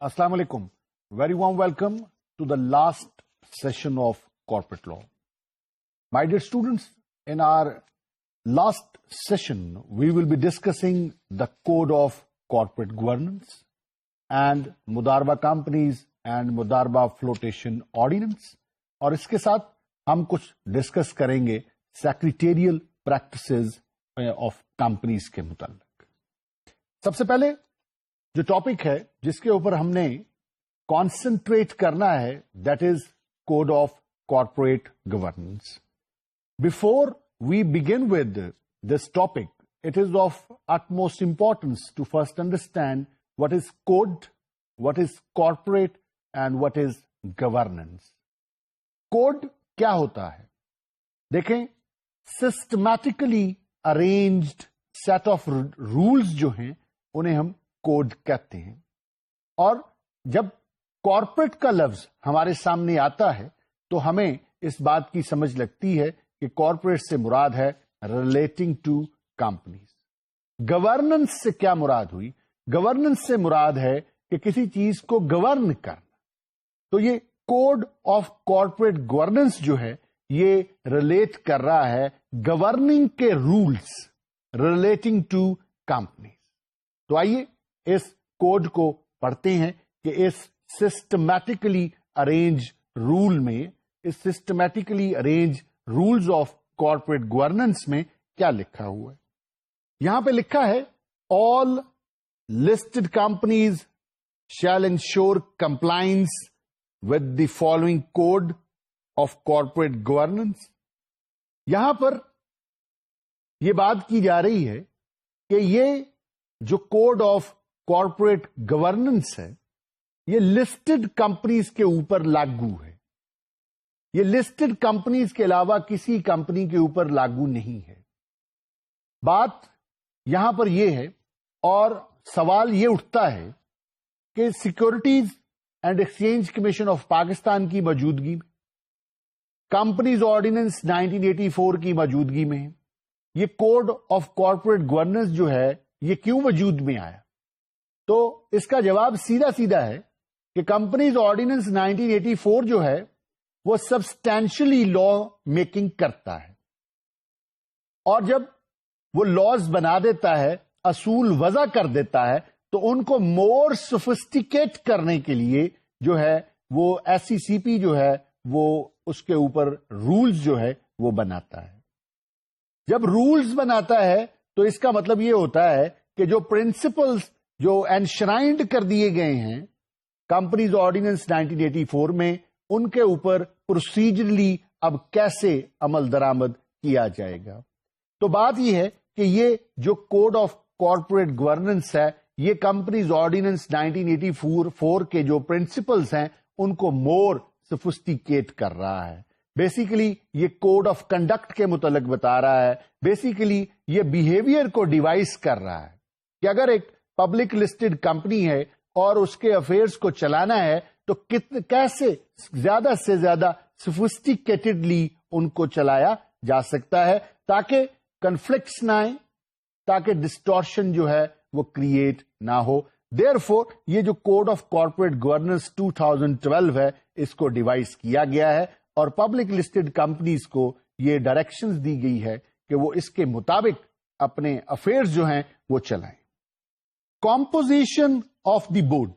Assalamu alaikum. Very warm welcome to the last session of corporate law. My dear students, in our last session, we will be discussing the code of corporate governance and Mudarba companies and Mudarba flotation ordinance. اور اس کے ساتھ ہم کچھ discuss کریں گے secretarial practices of companies کے متعلق. سب سے پہلے جو ٹاپک ہے جس کے اوپر ہم نے کانسنٹریٹ کرنا ہے that is code of corporate governance. Before we begin with this topic it is of utmost importance to first understand what is code, what is corporate and what is governance. Code کیا ہوتا ہے؟ دیکھیں، systematically arranged set of rules جو ہیں انہیں ہم code کہتے ہیں. اور جب کارپوریٹ کا لفظ ہمارے سامنے آتا ہے تو ہمیں اس بات کی سمجھ لگتی ہے کہ کارپوریٹ سے مراد ہے ریلیٹنگ ٹو کمپنیز. گورننس سے کیا مراد ہوئی؟ گورننس سے مراد ہے کہ کسی چیز کو گورن کرنا. تو یہ کوڈ آف کارپوریٹ گورننس جو ہے یہ ریلیٹ کر رہا ہے گورننگ کے رولس ریلیٹنگ ٹو کمپنیز. تو آئیے اس کوڈ کو پڑھتے ہیں کہ اس سسٹمیٹیکلی ارینج رول میں، اس systematically arrange rules of corporate governance میں کیا لکھا ہوا ہے. یہاں پہ لکھا ہے آل listed companies shall ensure compliance with the following code of corporate governance. یہاں پر یہ بات کی جا رہی ہے کہ یہ جو کوڈ آف کارپوریٹ گورننس ہے یہ لسٹڈ کمپنیز کے اوپر لاگو ہے. یہ لسٹڈ کمپنیز کے علاوہ کسی کمپنی کے اوپر لاگو نہیں ہے. بات یہاں پر یہ ہے اور سوال یہ اٹھتا ہے کہ securities and exchange commission of Pakistan کی موجودگی میں، کمپنیز آرڈیننس 1984 کی موجودگی میں یہ کوڈ آف کارپوریٹ گورننس جو ہے یہ کیوں وجود میں آیا؟ تو اس کا جواب سیدھا سیدھا ہے کہ کمپنیز آرڈیننس 1984 جو ہے وہ سبسٹینشلی لا میکنگ کرتا ہے، اور جب وہ لاز بنا دیتا ہے، اصول وضع کر دیتا ہے، تو ان کو مور سوفسٹیکیٹ کرنے کے لیے جو ہے وہ ایس سی سی پی جو ہے وہ اس کے اوپر رولز جو ہے وہ بناتا ہے. جب رولز بناتا ہے تو اس کا مطلب یہ ہوتا ہے کہ جو پرنسپلز جو انشرائنڈ کر دیے گئے ہیں کمپنیز آرڈیننس 1984 میں، ان کے اوپر پروسیجرلی اب کیسے عمل درآمد کیا جائے گا. تو بات یہ ہے کہ یہ جو کوڈ آف کارپوریٹ گورننس ہے یہ کمپنیز آرڈیننس 1984 کے جو پرنسپلز ہیں ان کو مور سوفسٹیکیٹ کر رہا ہے. بیسیکلی یہ کوڈ آف کنڈکٹ کے متعلق بتا رہا ہے. بیسیکلی یہ بیہیویئر کو ڈیوائز کر رہا ہے کہ اگر ایک پبلک لسٹڈ کمپنی ہے اور اس کے افیئرس کو چلانا ہے تو کیسے زیادہ سے زیادہ سوفسٹیکیٹڈلی ان کو چلایا جا سکتا ہے تاکہ کنفلکٹس نہ آئیں، تاکہ ڈسٹورشن جو ہے وہ کریٹ نہ ہو. Therefore یہ جو کوڈ آف کارپوریٹ گورننس 2012 ہے اس کو ڈیوائز کیا گیا ہے اور پبلک لسٹڈ کمپنیز کو یہ ڈائریکشنز دی گئی ہے کہ وہ اس کے مطابق اپنے افیئرز جو ہیں وہ چلائیں. Composition of the board.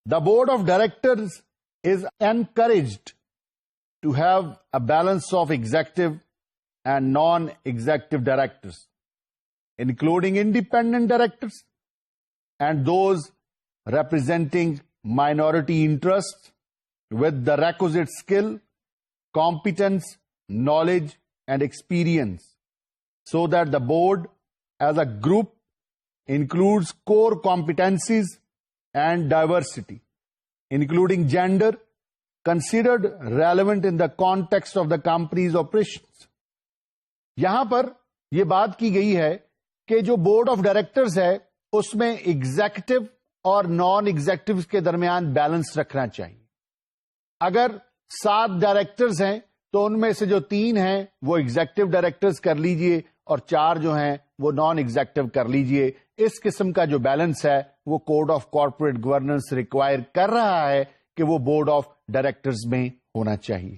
The board of directors is encouraged to have a balance of executive and non-executive directors, including independent directors and those representing minority interests with the requisite skill, competence, knowledge, and experience, so that the board as a group includes core competencies and diversity, including gender, considered relevant in the context of the company's operations. یہاں پر یہ بات کی گئی ہے کہ جو board of directors ہے اس میں ایگزیکٹو اور نان ایگزیکٹو کے درمیان بیلنس رکھنا چاہیے. اگر 7 ڈائریکٹرز ہیں تو ان میں سے جو 3 ہیں وہ ایگزیکٹو ڈائریکٹرز کر لیجئے اور 4 جو ہیں وہ نان ایگزیکٹو کر لیجئے. اس قسم کا جو بیلنس ہے وہ code of corporate governance require کر رہا ہے کہ وہ بورڈ آف ڈائریکٹرز میں ہونا چاہیے.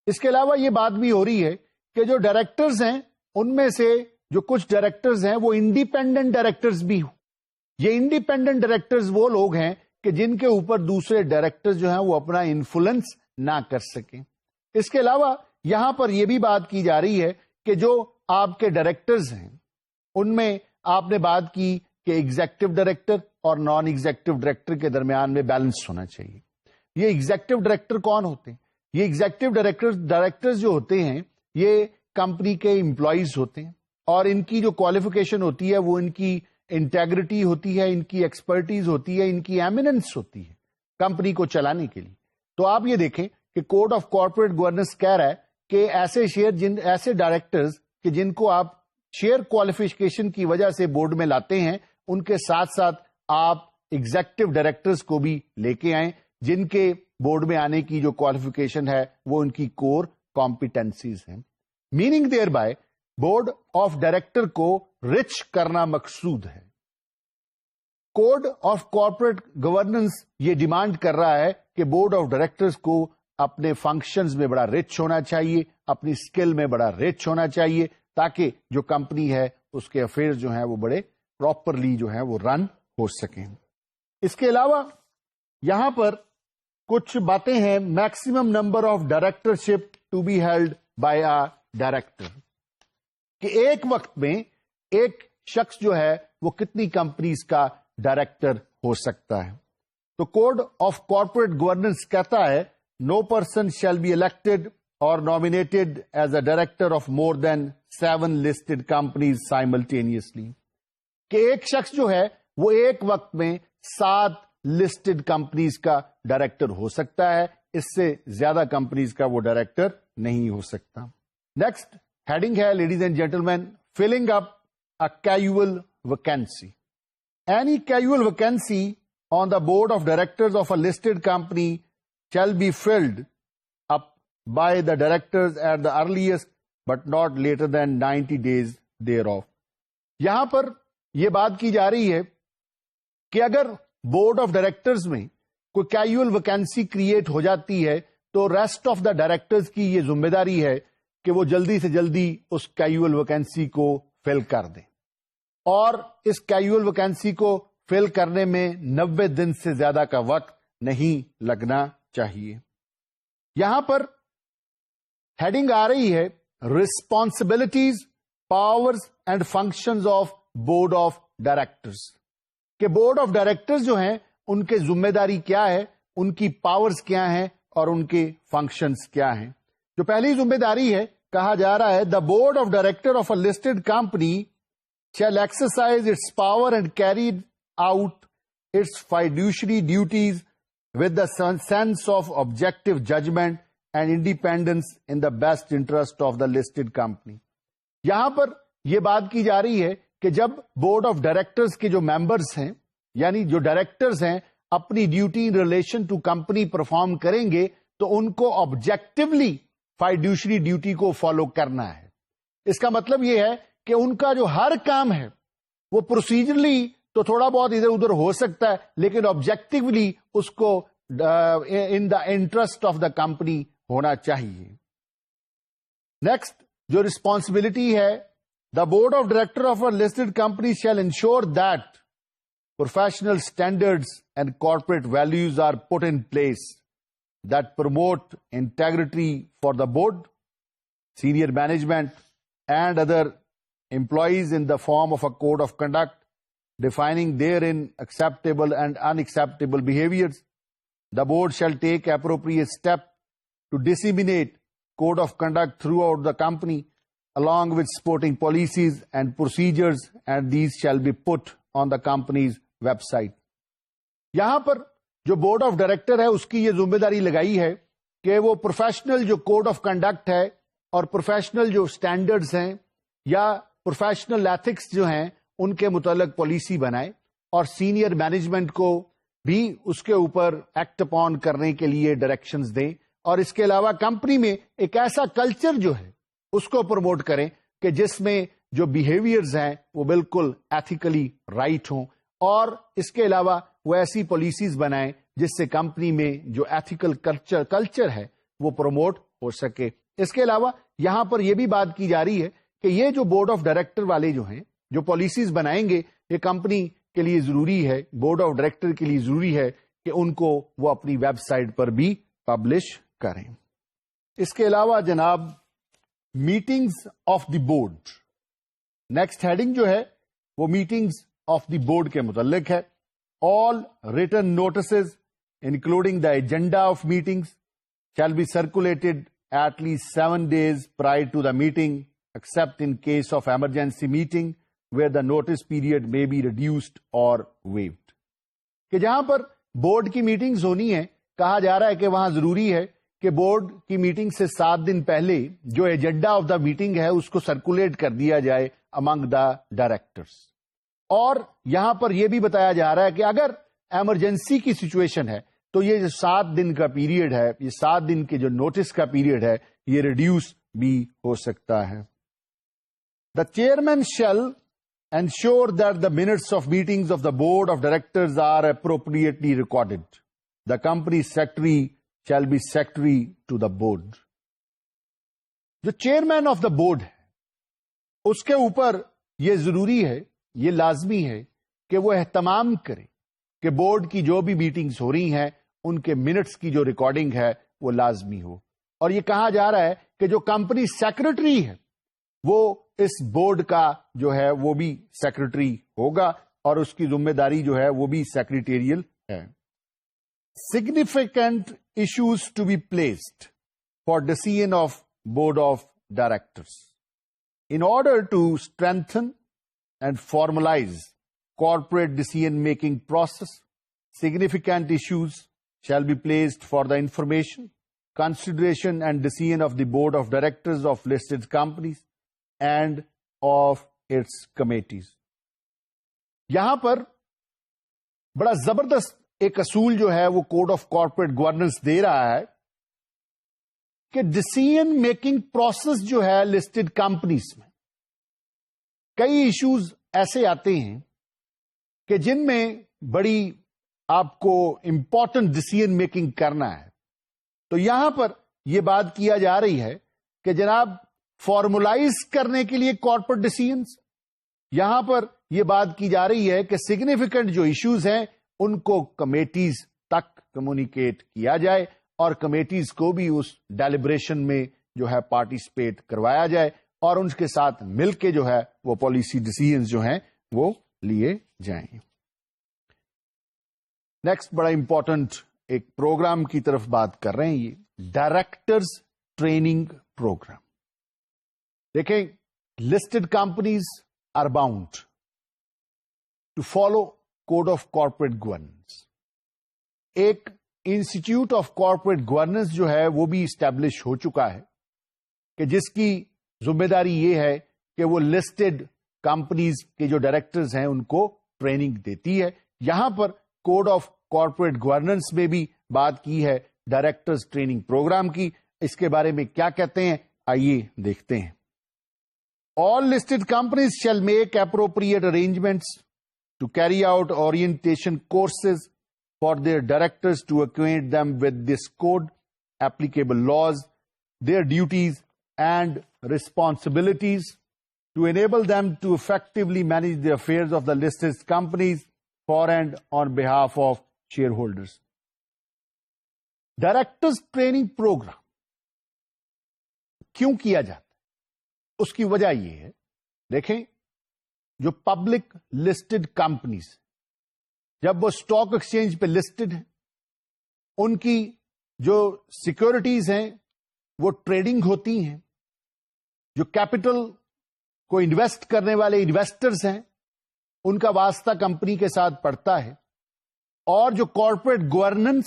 اس کے علاوہ یہ بات بھی ہو رہی ہے کہ جو ڈائریکٹرز ہیں ان میں سے جو کچھ ڈائریکٹرز ہیں وہ انڈیپینڈنٹ ڈائریکٹرز بھی ہوں. یہ انڈیپینڈنٹ ڈائریکٹرز وہ لوگ ہیں کہ جن کے اوپر دوسرے ڈائریکٹرز جو ہیں وہ اپنا انفلوئنس نہ کر سکیں. اس کے علاوہ یہاں پر یہ بھی بات کی جا رہی ہے کہ جو آپ کے ڈائریکٹرز ہیں ان میں آپ نے بات کی کہ ایگزیکٹو ڈائریکٹر اور نان ایگزیکٹو ڈائریکٹر کے درمیان میں بیلنس ہونا چاہیے. یہ ایگزیکٹو ڈائریکٹر کون ہوتے ہیں؟ یہ ایگزیکٹو ڈائریکٹرز جو ہوتے ہیں یہ کمپنی کے امپلائیز ہوتے ہیں اور ان کی جو کوالیفیکیشن ہوتی ہے وہ ان کی انٹیگریٹی ہوتی ہے، ان کی ایکسپرٹیز ہوتی ہے، ان کی ایمیننس ہوتی ہے کمپنی کو چلانے کے لیے. تو آپ یہ دیکھیں کہ کوڈ آف کارپوریٹ گورننس کہہ رہا ہے کہ ایسے ڈائریکٹرز کہ جن کو آپ شیئر کوالیفیکیشن کی وجہ سے بورڈ میں لاتے ہیں ان کے ساتھ ساتھ آپ ایگزیکٹو ڈائریکٹرز کو بھی لے کے آئیں جن کے بورڈ میں آنے کی جو کوالیفیکیشن ہے وہ ان کی کور کمپیٹنسیز ہیں. Meaning there by board of director کو رچ کرنا مقصود ہے. کوڈ آف کارپوریٹ گورننس یہ ڈیمانڈ کر رہا ہے کہ بورڈ آف ڈائریکٹرز کو اپنے فنکشنز میں بڑا رچ ہونا چاہیے، اپنی اسکل میں بڑا رچ ہونا چاہیے تاکہ جو کمپنی ہے اس کے افیئر جو ہیں وہ بڑے پراپرلی جو ہیں وہ رن ہو سکیں. اس کے علاوہ یہاں پر کچھ باتیں ہیں. Maximum number of directorship to be held by a director, کہ ایک وقت میں ایک شخص جو ہے وہ کتنی کمپنیز کا ڈائریکٹر ہو سکتا ہے. تو کوڈ آف کارپوریٹ گورننس کہتا ہے no person shall be elected اور nominated as a director of more than 7 listed companies simultaneously، کہ ایک شخص جو ہے وہ ایک وقت میں 7 listed companies کا ڈائریکٹر ہو سکتا ہے، اس سے زیادہ کمپنیز کا وہ ڈائریکٹر نہیں ہو سکتا. نیکسٹ ہیڈنگ ہے ladies and gentleman, filling up a casual vacancy. Any casual vacancy on the board of directors of a listed company shall be filled up by the directors at the earliest but not later than 90 days thereof. یہاں پر یہ بات کی جا رہی ہے کہ اگر بورڈ آف ڈائریکٹرز میں کوئی کیجول ویکینسی کریٹ ہو جاتی ہے تو ریسٹ آف دا ڈائریکٹرز کی یہ ذمہ داری ہے کہ وہ جلدی سے جلدی اس کیجول ویکینسی کو فل کر دیں، اور اس کیجول ویکینسی کو فل کرنے میں 90 دن سے زیادہ کا وقت نہیں لگنا چاہیے. یہاں پر ہیڈنگ آ رہی ہے responsibilities, powers and functions of board of directors, کہ بورڈ آف ڈائریکٹرز جو ہیں ان کے ذمہ داری کیا ہے، ان کی پاورز کیا ہیں اور ان کے فنکشنز کیا ہیں. جو پہلی ذمہ داری ہے، کہا جا رہا ہے the board of director of a listed company shall exercise its power and carry out its fiduciary duties with the sense of objective judgment and independence in the best interest of the listed company. یہاں پر یہ بات کی جا رہی ہے کہ جب بورڈ آف ڈائریکٹرز کے جو ممبرز ہیں یعنی جو ڈائریکٹرز ہیں اپنی duty in relation to company perform کریں گے تو ان کو آبجیکٹولی فائڈوشری ڈیوٹی کو فالو کرنا ہے. اس کا مطلب یہ ہے کہ ان کا جو ہر کام ہے وہ پروسیجرلی تو تھوڑا بہت ادھر ادھر ہو سکتا ہے لیکن آبجیکٹولی اس کو in the interest of the company ہونا چاہیے. نیکسٹ جو ریسپانسبلٹی ہے، the board of director of a listed company shall ensure that professional standards and corporate values are put in place that promote integrity for the board, senior management, and other employees in the form of a code of conduct defining therein acceptable and unacceptable behaviors. The board shall take appropriate steps to disseminate code of conduct throughout the company along with supporting policies and procedures, and these shall be put on the company's website. یہاں پر جو board of director ہے اس کی یہ ذمہ داری لگائی ہے کہ وہ پروفیشنل جو کوڈ آف کنڈکٹ ہے اور پروفیشنل جو اسٹینڈرڈز ہیں یا پروفیشنل ایتھکس جو ہیں ان کے متعلق پالیسی بنائے اور سینئر مینجمنٹ کو بھی اس کے اوپر ایکٹ اپون کرنے کے لیے ڈائریکشنز دیں، اور اس کے علاوہ کمپنی میں ایک ایسا کلچر جو ہے اس کو پروموٹ کریں کہ جس میں جو بیہیویئرز ہیں وہ بالکل ایتھیکلی رائٹ ہوں اور اس کے علاوہ وہ ایسی پالیسیز بنائیں جس سے کمپنی میں جو ایتھیکل کلچر ہے وہ پروموٹ ہو سکے. اس کے علاوہ یہاں پر یہ بھی بات کی جا رہی ہے کہ یہ جو بورڈ آف ڈائریکٹر والے جو ہیں جو پالیسیز بنائیں گے یہ کمپنی کے لیے ضروری ہے, بورڈ آف ڈائریکٹر کے لیے ضروری ہے کہ ان کو وہ اپنی ویب سائٹ پر بھی پبلش کریں. اس کے علاوہ جناب meetings of the board, next heading جو ہے وہ میٹنگز آف دی بورڈ کے متعلق ہے. All written notices including the agenda of meetings shall be circulated at least 7 days prior to the meeting, except in case of emergency meeting where the notice period may be reduced or waived. کہ جہاں پر board کی meetings ہونی ہے, کہا جا رہا ہے کہ وہاں ضروری ہے کہ بورڈ کی میٹنگ سے 7 دن پہلے جو ایجنڈا آف دا میٹنگ ہے اس کو سرکولیٹ کر دیا جائے امنگ دا ڈائریکٹرز. اور یہاں پر یہ بھی بتایا جا رہا ہے کہ اگر ایمرجنسی کی سچویشن ہے تو یہ جو 7 دن کا پیریڈ ہے, یہ 7 دن کے جو نوٹس کا پیریڈ ہے یہ ریڈیوس بھی ہو سکتا ہے. The chairman shall ensure that the minutes of meetings of the board of directors are appropriately recorded. The company secretary shall be secretary to the board. جو چیئرمین آف دا بورڈ ہے اس کے اوپر یہ ضروری ہے, یہ لازمی ہے کہ وہ اہتمام کرے کہ بورڈ کی جو بھی میٹنگز ہو رہی ہیں ان کے منٹس کی جو ریکارڈنگ ہے وہ لازمی ہو. اور یہ کہا جا رہا ہے کہ جو کمپنی سیکرٹری ہے وہ اس بورڈ کا جو ہے وہ بھی سیکرٹری ہوگا اور اس کی ذمہ داری جو ہے وہ بھی سیکریٹریل ہے. Significant issues to be placed for decision of board of directors in order to strengthen and formalise corporate decision-making process. Significant issues shall be placed for the information, consideration and decision of the board of directors of listed companies and of its committees. یہاں پر بڑا زبردست ایک اصول جو ہے وہ code of corporate governance دے رہا ہے کہ ڈیسیژن میکنگ پروسیس جو ہے لسٹڈ کمپنیز میں کئی ایشوز ایسے آتے ہیں کہ جن میں بڑی آپ کو امپورٹنٹ ڈیسیژن میکنگ کرنا ہے. تو یہاں پر یہ بات کیا جا رہی ہے کہ جناب فارملائز کرنے کے لیے کارپوریٹ ڈیسیژنز, یہاں پر یہ بات کی جا رہی ہے کہ سگنیفیکنٹ جو ایشوز ہیں ان کو کمیٹیز تک کمیونیکیٹ کیا جائے اور کمیٹیز کو بھی اس ڈیلیبریشن میں جو ہے پارٹیسپیٹ کروایا جائے اور ان کے ساتھ مل کے جو ہے وہ پالیسی ڈیسیژنز جو ہیں وہ لیے جائیں. نیکسٹ بڑا امپورٹنٹ ایک پروگرام کی طرف بات کر رہے ہیں, یہ ڈائریکٹرز ٹریننگ پروگرام. دیکھیں listed companies are bound to follow code of corporate governance. ایک انسٹیٹیوٹ آف کارپوریٹ گورننس جو ہے وہ بھی اسٹیبلش ہو چکا ہے کہ جس کی ذمہ داری یہ ہے کہ وہ لسٹڈ کمپنیز کے جو ڈائریکٹرز ہیں ان کو ٹریننگ دیتی ہے. یہاں پر کوڈ آف کارپوریٹ گورننس میں بھی بات کی ہے ڈائریکٹرز ٹریننگ پروگرام کی. اس کے بارے میں کیا کہتے ہیں آئیے دیکھتے ہیں. All listed companies shall make appropriate arrangements to carry out orientation courses for their directors to acquaint them with this code, applicable laws, their duties and responsibilities to enable them to effectively manage the affairs of the listed companies for and on behalf of shareholders. Directors Training Program کیوں کیا جاتا ہے؟ اس کی وجہ یہ ہے, دیکھیں جو پبلک لسٹڈ کمپنیز جب وہ اسٹاک ایکسچینج پہ لسٹڈ ہیں ان کی جو سیکورٹیز ہیں وہ ٹریڈنگ ہوتی ہیں, جو کیپٹل کو انویسٹ کرنے والے انویسٹرز ہیں ان کا واسطہ کمپنی کے ساتھ پڑتا ہے, اور جو کارپوریٹ گورننس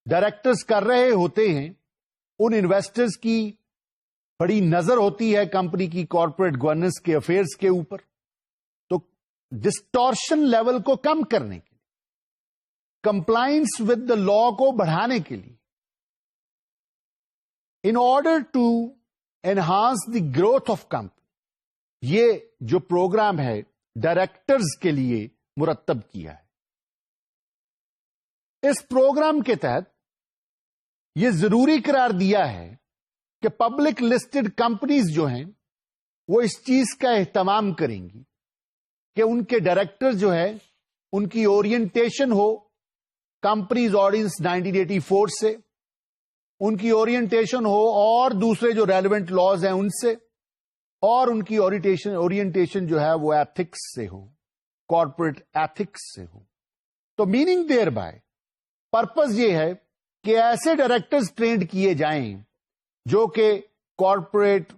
ڈائریکٹرز کر رہے ہوتے ہیں ان انویسٹرز کی بڑی نظر ہوتی ہے کمپنی کی کارپوریٹ گورننس کے افیئرز کے اوپر. تو ڈسٹورشن لیول کو کم کرنے کے لیے, کمپلائنس ود دا لا کو بڑھانے کے لیے, in order to enhance the growth of company, یہ جو پروگرام ہے ڈائریکٹرز کے لیے مرتب کیا ہے. اس پروگرام کے تحت یہ ضروری قرار دیا ہے کہ پبلک لسٹڈ کمپنیز جو ہیں وہ اس چیز کا اہتمام کریں گی کہ ان کے ڈائریکٹر جو ہے ان کی اورینٹیشن ہو کمپنیز آرڈیننس 1984 سے, ان کی اورینٹیشن ہو اور دوسرے جو ریلیونٹ لاز ہیں ان سے, اور ان کی اورینٹیشن جو ہے وہ ایتھکس سے ہو, کارپوریٹ ایتھکس سے ہو. تو میننگ دیر بائی پرپز یہ ہے کہ ایسے ڈائریکٹرز ٹرینڈ کیے جائیں جو کہ corporate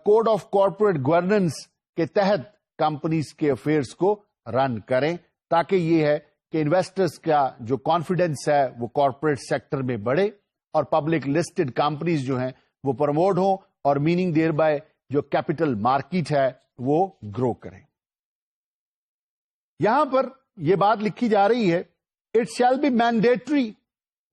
code of corporate governance کے تحت کمپنیز کے افیئرس کو رن کریں, تاکہ یہ ہے کہ انویسٹرز کا جو کانفیڈنس ہے وہ کارپوریٹ سیکٹر میں بڑھے اور پبلک لسٹڈ کمپنیز جو ہیں وہ پروموٹ ہوں, اور میننگ دیر بائی جو کیپٹل مارکیٹ ہے وہ گرو کریں. یہاں پر یہ بات لکھی جا رہی ہے, it shall be mandatory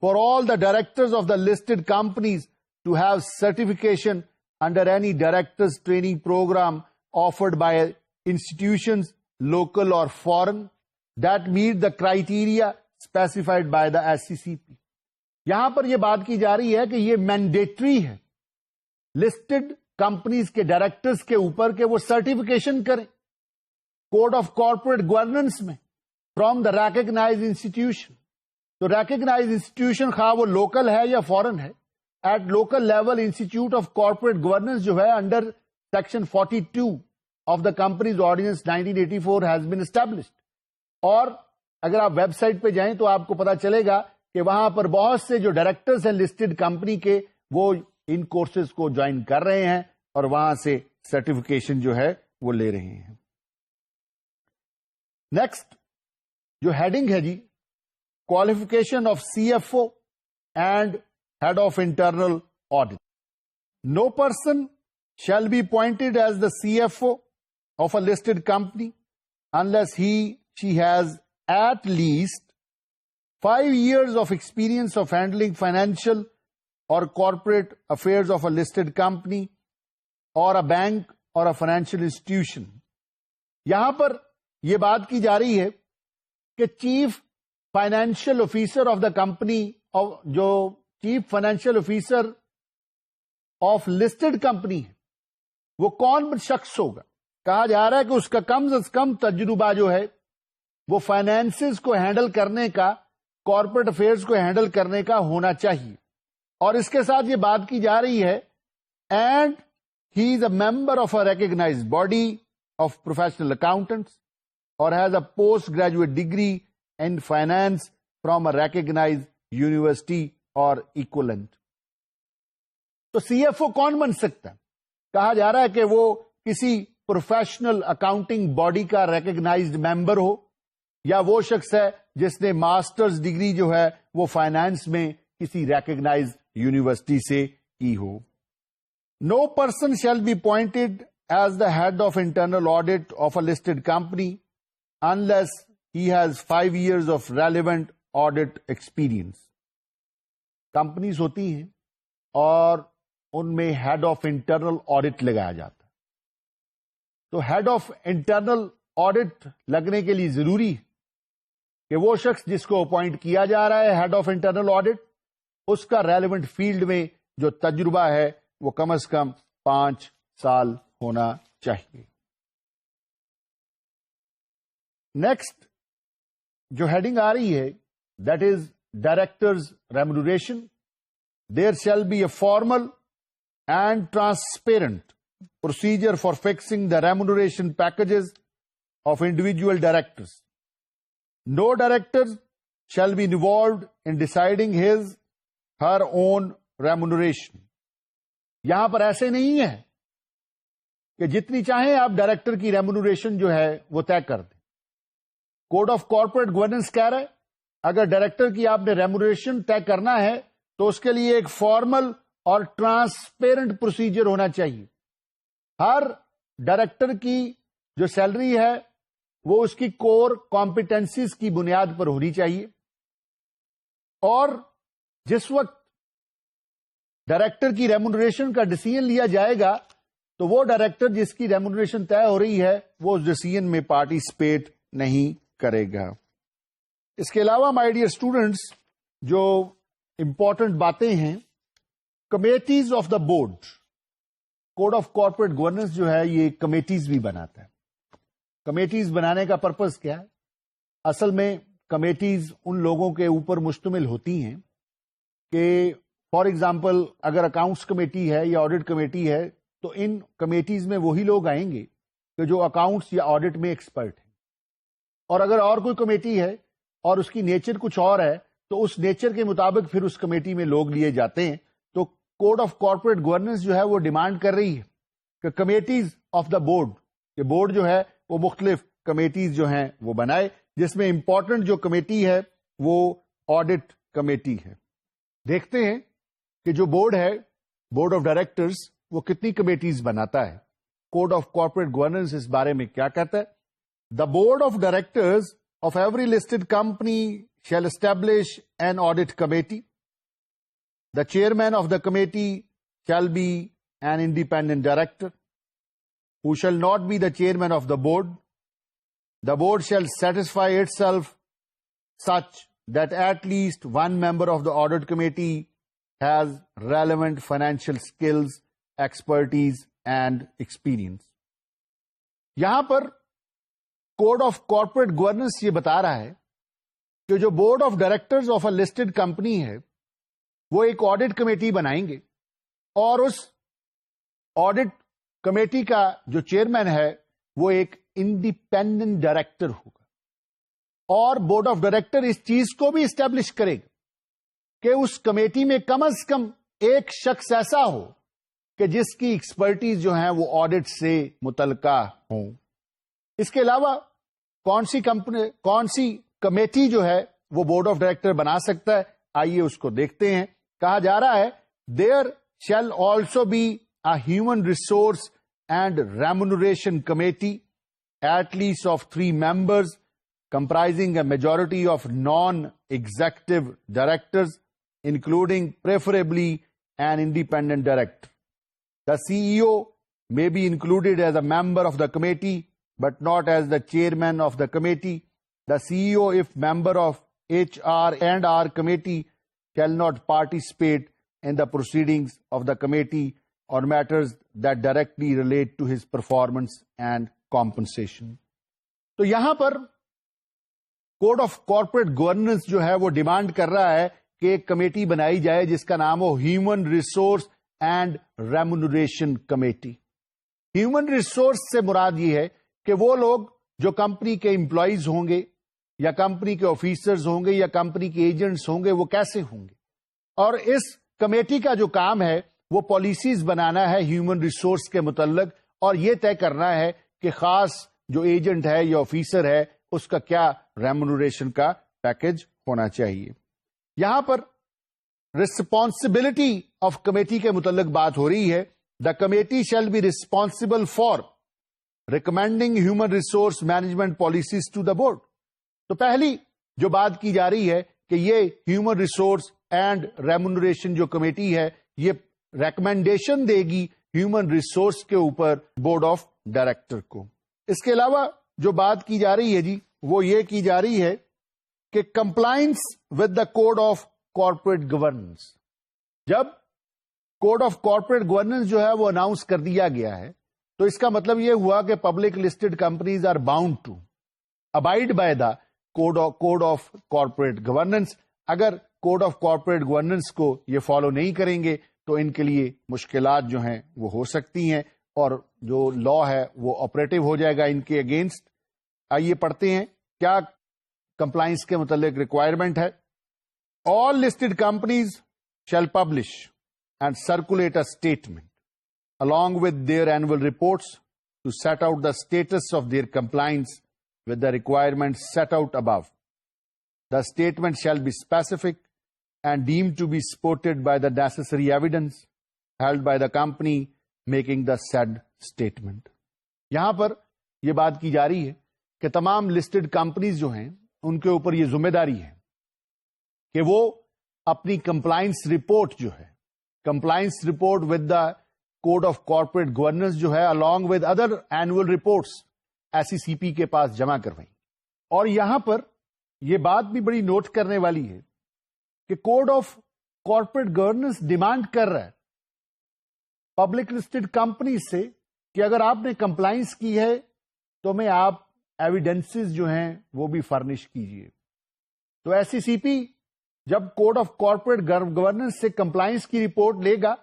for all the directors of the listed companies to have certification under any directors training program offered by institutions local or foreign that meet the criteria specified by the SCCP. یہاں پر یہ بات کی جا رہی ہے کہ یہ مینڈیٹری ہے لسٹڈ کمپنیز کے ڈائریکٹرز کے اوپر کہ وہ سرٹیفکیشن کریں کوڈ آف کارپوریٹ گورننس میں فرام دا ریکگنائز انسٹیٹیوشن. تو ریکگنائز انسٹیٹیوشن خواہ وہ لوکل ہے یا فورن ہے, at local level institute of corporate governance جو ہے under section 42 of the companies ordinance 1984 has been established. اور اگر آپ ویب سائٹ پہ جائیں تو آپ کو پتا چلے گا کہ وہاں پر بہت سے جو ڈائریکٹرز ہیں لسٹڈ کمپنی کے وہ ان کورسز کو جوائن کر رہے ہیں اور وہاں سے سرٹیفکیشن جو ہے وہ لے رہے ہیں. نیکسٹ جو ہیڈنگ ہے جی, qualification of CFO and head of internal audit. No person shall be appointed as the CFO of a listed company unless she has at least 5 years of experience of handling financial or corporate affairs of a listed company or a bank or a financial institution. یہاں پر یہ بات کی جا رہی ہے کہ chief financial officer of the company, جو chief financial officer of listed company ہے وہ کون شخص ہوگا. کہا جا رہا ہے کہ اس کا کم از کم تجربہ جو ہے وہ فائنینسز کو ہینڈل کرنے کا, کارپوریٹ افیئرز کو ہینڈل کرنے کا ہونا چاہیے. اور اس کے ساتھ یہ بات کی جا رہی ہے and he is a member of a recognized body of professional accountants or has a post graduate degree in finance from a recognized university or equivalent. تو CFO کون بن سکتا ہے؟ کہا جا رہا ہے کہ وہ کسی پروفیشنل اکاؤنٹنگ باڈی کا ریکگنائزڈ ممبر ہو, یا وہ شخص ہے جس نے ماسٹرز ڈگری جو ہے وہ فائنانس میں کسی ریکگنائزڈ یونیورسٹی سے کی ہو. No person shall be appointed as the head of internal audit of a listed company unless he has 5 years of relevant audit experience. Companies ہوتی ہیں اور ان میں ہیڈ آف انٹرنل آڈٹ لگایا جاتا ہے. تو ہیڈ آف انٹرنل آڈٹ لگنے کے لیے ضروری ہے کہ وہ شخص جس کو اپوائنٹ کیا جا رہا ہے ہیڈ آف انٹرنل آڈٹ, اس کا ریلیونٹ فیلڈ میں جو تجربہ ہے وہ کم از کم 5 سال ہونا چاہیے. نیکسٹ جو ہیڈنگ آ رہی ہے that is directors remuneration. There shall be a formal and transparent procedure for fixing the remuneration packages of individual directors. No director shall be involved in deciding her own remuneration. یہاں پر ایسے نہیں ہے کہ جتنی چاہیں آپ ڈائریکٹر کی remuneration جو ہے وہ طے کر دیں. کوڈ آف کارپوریٹ گورننس کہہ رہا ہے اگر ڈائریکٹر کی آپ نے ریمونریشن طے کرنا ہے تو اس کے لیے ایک فارمل اور ٹرانسپیرنٹ پروسیجر ہونا چاہیے. ہر ڈائریکٹر کی جو سیلری ہے وہ اس کی کور کمپیٹنسیز کی بنیاد پر ہونی چاہیے, اور جس وقت ڈائریکٹر کی ریمونریشن کا ڈیسیژن لیا جائے گا تو وہ ڈائریکٹر جس کی ریمونریشن طے ہو رہی ہے وہ اس ڈیسیژن میں پارٹیسپیٹ نہیں کرے گا. اس کے علاوہ مائی ڈیئر اسٹوڈنٹس جو امپورٹنٹ باتیں ہیں, committees of the board, code of corporate governance جو ہے یہ کمیٹیز بھی بناتا ہے. کمیٹیز بنانے کا پرپز کیا ہے؟ اصل میں کمیٹیز ان لوگوں کے اوپر مشتمل ہوتی ہیں کہ فار ایگزامپل اگر اکاؤنٹس کمیٹی ہے یا آڈٹ کمیٹی ہے تو ان کمیٹیز میں وہی لوگ آئیں گے کہ جو اکاؤنٹس یا آڈٹ میں ایکسپرٹ ہیں. اور اگر اور کوئی کمیٹی ہے اور اس کی نیچر کچھ اور ہے تو اس نیچر کے مطابق پھر اس کمیٹی میں لوگ لیے جاتے ہیں. تو کوڈ آف کارپوریٹ گورننس جو ہے وہ ڈیمانڈ کر رہی ہے کہ کمیٹیز آف دا بورڈ, کہ بورڈ جو ہے وہ مختلف کمیٹیز جو ہیں وہ بنائے, جس میں امپورٹنٹ جو کمیٹی ہے وہ آڈٹ کمیٹی ہے. دیکھتے ہیں کہ جو بورڈ ہے, بورڈ آف ڈائریکٹرز, وہ کتنی کمیٹیز بناتا ہے. کوڈ آف کارپوریٹ گورننس اس بارے میں کیا کہتا ہے؟ The board of directors of every listed company shell establish an audit committee. The chairman of the committee shall be an independent director who shall not be the chairman of the board. The board shall satisfy itself such that at least one member of the audit committee has relevant financial skills, expertise and experience. یہاں پر code of corporate governance یہ بتا رہا ہے کہ جو board of directors of a listed company ہے وہ ایک آڈٹ کمیٹی بنائیں گے اور اس آڈٹ کمیٹی کا جو چیئرمین ہے وہ ایک انڈیپینڈنٹ ڈائریکٹر ہوگا. اور بورڈ آف ڈائریکٹر اس چیز کو بھی اسٹیبلش کرے گا کہ اس کمیٹی میں کم از کم ایک شخص ایسا ہو کہ جس کی ایکسپرٹیز جو ہیں وہ آڈٹ سے متعلقہ ہوں. اس کے علاوہ کون سی کمیٹی جو ہے وہ بورڈ آف ڈائریکٹر بنا سکتا ہے, آئیے اس کو دیکھتے ہیں. کہا جا رہا ہے there shall also be a human resource and remuneration committee at least of 3 members comprising a majority of non-executive directors, including preferably an independent director. The CEO may be included as a member of the committee, but not as the chairman of the committee. The CEO, if member of HR and R committee, shall not participate in the proceedings of the committee or matters that directly relate to his performance and compensation. تو یہاں پر code of corporate governance جو ہے وہ demand کر رہا ہے کہ ایک کمیٹی بنائی جائے جس کا نام ہو human resource and remuneration committee. Human resource سے مراد یہ ہے کہ وہ لوگ جو کمپنی کے امپلائیز ہوں گے یا کمپنی کے آفیسرز ہوں گے یا کمپنی کے ایجنٹس ہوں گے وہ کیسے ہوں گے. اور اس کمیٹی کا جو کام ہے وہ پالیسیز بنانا ہے ہیومن ریسورس کے متعلق اور یہ طے کرنا ہے کہ خاص جو ایجنٹ ہے یا آفیسر ہے اس کا کیا ریمونریشن کا پیکج ہونا چاہیے. یہاں پر ریسپانسبلٹی آف کمیٹی کے متعلق بات ہو رہی ہے. The committee shall be responsible for recommending human resource management policies to the board. تو پہلی جو بات کی جا رہی ہے کہ یہ ہیومن ریسورس اینڈ ریمونریشن جو کمیٹی ہے یہ ریکمینڈیشن دے گی ہیومن ریسورس کے اوپر بورڈ آف ڈائریکٹر کو. اس کے علاوہ جو بات کی جا رہی ہے جی وہ یہ کی جا رہی ہے کہ compliance with the code of corporate governance. جب کوڈ آف کارپوریٹ گورننس جو ہے وہ اناؤنس کر دیا گیا ہے تو اس کا مطلب یہ ہوا کہ public listed companies are bound to abide by the code of corporate governance. اگر کوڈ آف کارپوریٹ گورننس کو یہ فالو نہیں کریں گے تو ان کے لیے مشکلات جو ہیں وہ ہو سکتی ہیں اور جو لا ہے وہ آپریٹو ہو جائے گا ان کے اگینسٹ. آئیے پڑھتے ہیں کیا کمپلائنس کے متعلق ریکوائرمنٹ ہے. All listed companies shall publish and circulate a statement along with their annual reports to set out the status of their compliance with the requirements set out above. The statement shall be specific and deemed to be supported by the necessary evidence held by the company making the said statement. یہاں پر یہ بات کی جا رہی ہے کہ تمام لسٹڈ کمپنیز جو ہیں ان کے اوپر یہ ذمہ داری ہے کہ وہ اپنی کمپلائنس رپورٹ جو ہے compliance report with the code of corporate governance جو ہے along with other annual reports SECP کے پاس جمع کروائیں. اور یہاں پر یہ بات بھی بڑی نوٹ کرنے والی ہے کہ code of corporate governance demand کر رہا ہے پبلک لسٹڈ کمپنی سے کہ اگر آپ نے کمپلائنس کی ہے تو میں آپ ایویڈنسز جو ہیں وہ بھی فرنش کیجئے. تو ایس سی سی پی جب کوڈ آف کارپوریٹ گورننس سے کمپلائنس کی رپورٹ لے گا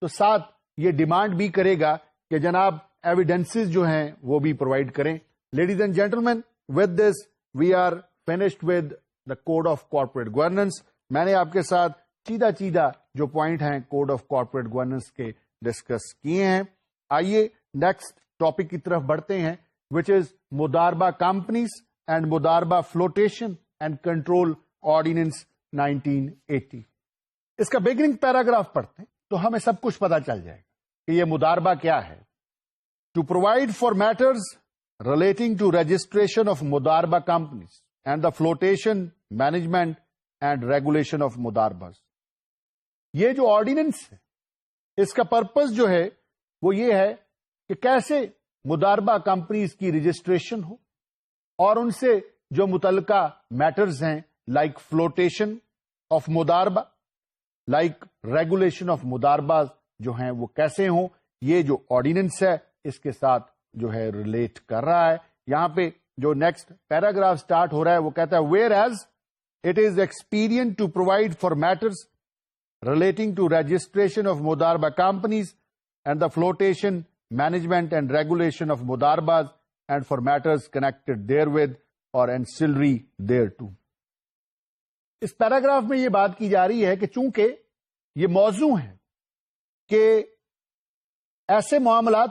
تو ساتھ یہ ڈیمانڈ بھی کرے گا کہ جناب ایویڈنسز جو ہیں وہ بھی پرووائڈ کریں. Ladies and gentleman, with this we are finished with the code of corporate governance. میں نے آپ کے ساتھ چیدہ جو پوائنٹ ہیں کوڈ آف کارپوریٹ گورننس کے ڈسکس کیے ہیں. آئیے نیکسٹ ٹاپک کی طرف بڑھتے ہیں, which is Modaraba companies and Modaraba flotation and control ordinance 1980. اس کا بگننگ پیراگراف پڑھتے ہیں تو ہمیں سب کچھ پتا چل جائے گا کہ یہ مداربہ کیا ہے. To provide for matters relating to registration of Modaraba companies and the flotation management and regulation of Modarabas. یہ جو آرڈیننس ہے اس کا پرپز جو ہے وہ یہ ہے کہ کیسے مداربہ کمپنیز کی رجسٹریشن ہو اور ان سے جو متعلقہ میٹرز ہیں like flotation of Modaraba, like regulation of Modaraba جو ہیں وہ کیسے ہوں. یہ جو آرڈیننس ہے اس کے ساتھ جو ہے ریلیٹ کر رہا ہے. یہاں پہ جو نیکسٹ پیراگراف سٹارٹ ہو رہا ہے وہ کہتا ہے whereas it is expedient to provide for matters relating to registration of Mudarbah companies and the flotation, management and regulation of Mudarbahs and for matters connected therewith or ancillary thereto. اس paragraph میں یہ بات کی جا رہی ہے کہ چونکہ یہ موضوع ہے کہ ایسے معاملات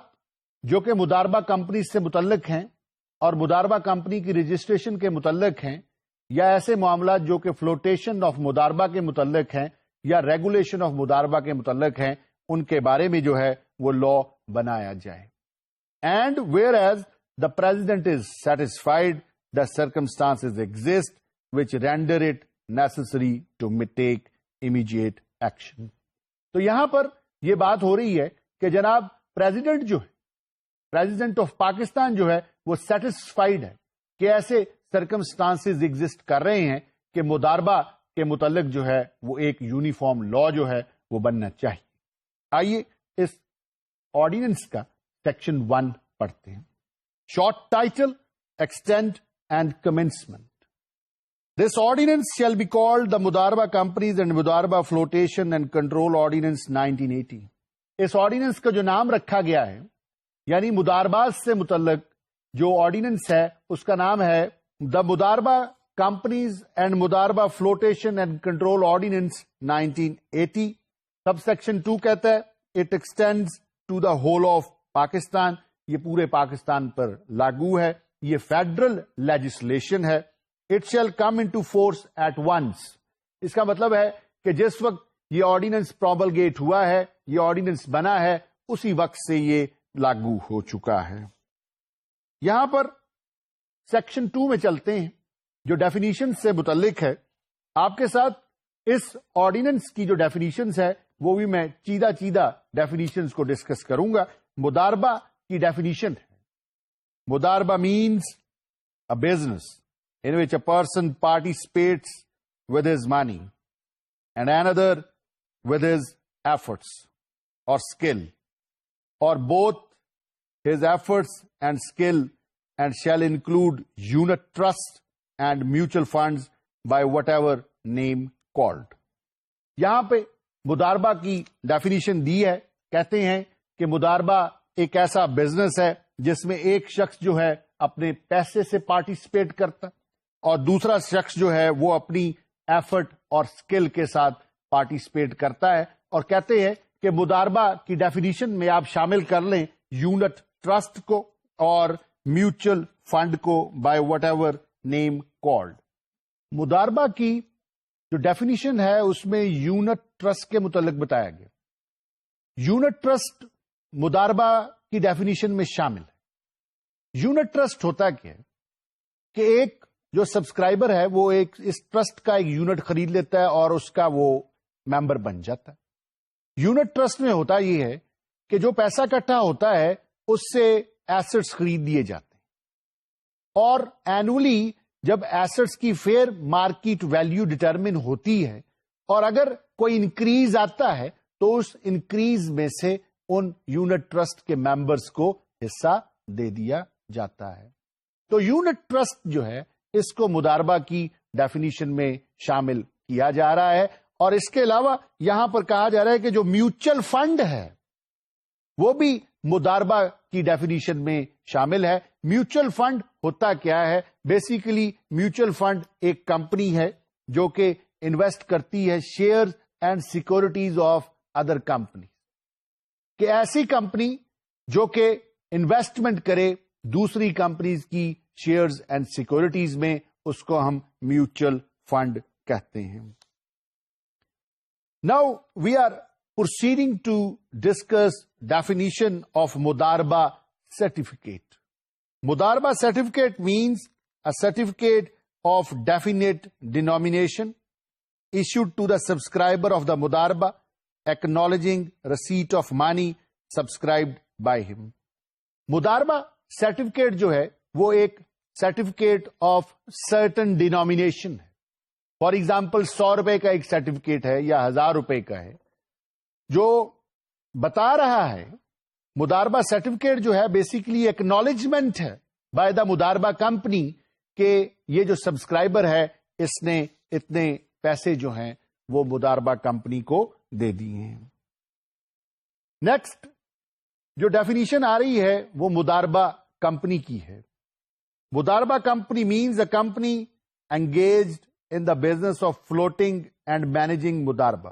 جو کہ مداربہ کمپنیز سے متعلق ہیں اور مداربہ کمپنی کی رجسٹریشن کے متعلق ہیں, یا ایسے معاملات جو کہ فلوٹیشن آف مداربہ کے متعلق ہیں یا ریگولیشن آف مداربہ کے متعلق ہیں, ان کے بارے میں جو ہے وہ لا بنایا جائے. And whereas the president is satisfied the circumstances exist which render it necessary to take immediate action. تو یہاں پر یہ بات ہو رہی ہے کہ جناب پریزیڈنٹ جو ہے, پریزیڈنٹ آف پاکستان جو ہے وہ سیٹسفائڈ ہے کہ ایسے سرکمسٹانسز ایگزٹ کر رہے ہیں کہ مداربہ کے متعلق جو ہے وہ ایک یونیفارم لا جو ہے وہ بننا چاہیے. آئیے اس آرڈیننس کا سیکشن 1 پڑھتے ہیں. Short title, extent and commencement. This ordinance shall be called the Modaraba companies and Modaraba flotation and control ordinance 1980. اس آرڈیننس کا جو نام رکھا گیا ہے یعنی مداربات سے متعلق جو آرڈیننس ہے اس کا نام ہے the Modaraba companies and Modaraba flotation and control ordinance 1980. Sub section 2 کہتا ہے it extends to the whole of Pakistan. یہ پورے پاکستان پر لاگو ہے, یہ فیڈرل لیجسلیشن ہے. It shall come into force at once. اس کا مطلب ہے کہ جس وقت یہ آرڈیننس پروملگیٹ ہوا ہے, یہ آرڈیننس بنا ہے, اسی وقت سے یہ لاگو ہو چکا ہے. یہاں پر سیکشن 2 میں چلتے ہیں جو ڈیفینیشن سے متعلق ہے. آپ کے ساتھ اس آرڈیننس کی جو ڈیفینیشنز ہے وہ بھی میں چیدہ ڈیفینیشنز کو ڈسکس کروں گا. مداربہ کی ڈیفینیشن ہے, مداربہ means a business in which a person participates with his money and another with his efforts or skill, or both his efforts and skill, and shall include unit trust and mutual funds by whatever name called. یہاں پہ مداربہ کی definition دی ہے. کہتے ہیں کہ مداربہ ایک ایسا business ہے جس میں ایک شخص جو ہے اپنے پیسے سے پارٹیسپیٹ کرتا اور دوسرا شخص جو ہے وہ اپنی ایفرٹ اور سکل کے ساتھ پارٹیسپیٹ کرتا ہے. اور کہتے ہیں کہ مداربہ کی ڈیفینیشن میں آپ شامل کر لیں یونٹ ٹرسٹ کو اور میوچل فنڈ کو by whatever name called. مداربہ کی جو ڈیفینیشن ہے اس میں یونٹ ٹرسٹ کے متعلق بتایا گیا. یونٹ ٹرسٹ مداربہ کی ڈیفینیشن میں شامل ہے. یونٹ ٹرسٹ ہوتا کیا ہے کہ ایک جو سبسکرائبر ہے وہ ایک اس ٹرسٹ کا ایک یونٹ خرید لیتا ہے اور اس کا وہ ممبر بن جاتا ہے. یونٹ ٹرسٹ میں ہوتا یہ ہے کہ جو پیسہ اکٹھا ہوتا ہے اس سے ایسٹس خرید دیے جاتے ہیں اور اینولی جب ایسٹس کی فیئر مارکیٹ ویلیو ڈٹرمن ہوتی ہے اور اگر کوئی انکریز آتا ہے تو اس انکریز میں سے ان یونٹ ٹرسٹ کے ممبرس کو حصہ دے دیا جاتا ہے. تو یونٹ ٹرسٹ جو ہے اس کو مضاربہ کی ڈیفینیشن میں شامل کیا جا رہا ہے. اور اس کے علاوہ یہاں پر کہا جا رہا ہے کہ جو میوچل فنڈ ہے وہ بھی مضاربہ کی ڈیفینیشن میں شامل ہے. میوچل فنڈ ہوتا کیا ہے؟ بیسیکلی میوچل فنڈ ایک کمپنی ہے جو کہ انویسٹ کرتی ہے share and securities of other company. کہ ایسی کمپنی جو کہ انویسٹمنٹ کرے دوسری کمپنیز کی شیئرز اینڈ سیکورٹیز میں، اس کو ہم میوچل فنڈ کہتے ہیں. Now we are proceeding to discuss definition of Mudarba certificate. Mudarba certificate means a certificate of definite denomination issued to the subscriber of the Mudarba acknowledging receipt of money subscribed by him. Mudarba certificate جو ہے وہ ایک certificate of certain denomination ہے. For example 100 روپے کا ایک certificate ہے یا 1000 روپے کا ہے جو بتا رہا ہے. مضاربہ سرٹیفکیٹ جو ہے بیسیکلی ایکنالجمنٹ ہے بائی دا مضاربہ کمپنی کہ یہ جو سبسکرائبر ہے اس نے اتنے پیسے جو ہیں وہ مضاربہ کمپنی کو دے دیے ہیں. نیکسٹ جو ڈیفینیشن آ رہی ہے وہ مضاربہ کمپنی کی ہے. Modaraba company means a company engaged in the business of floating and managing Modaraba.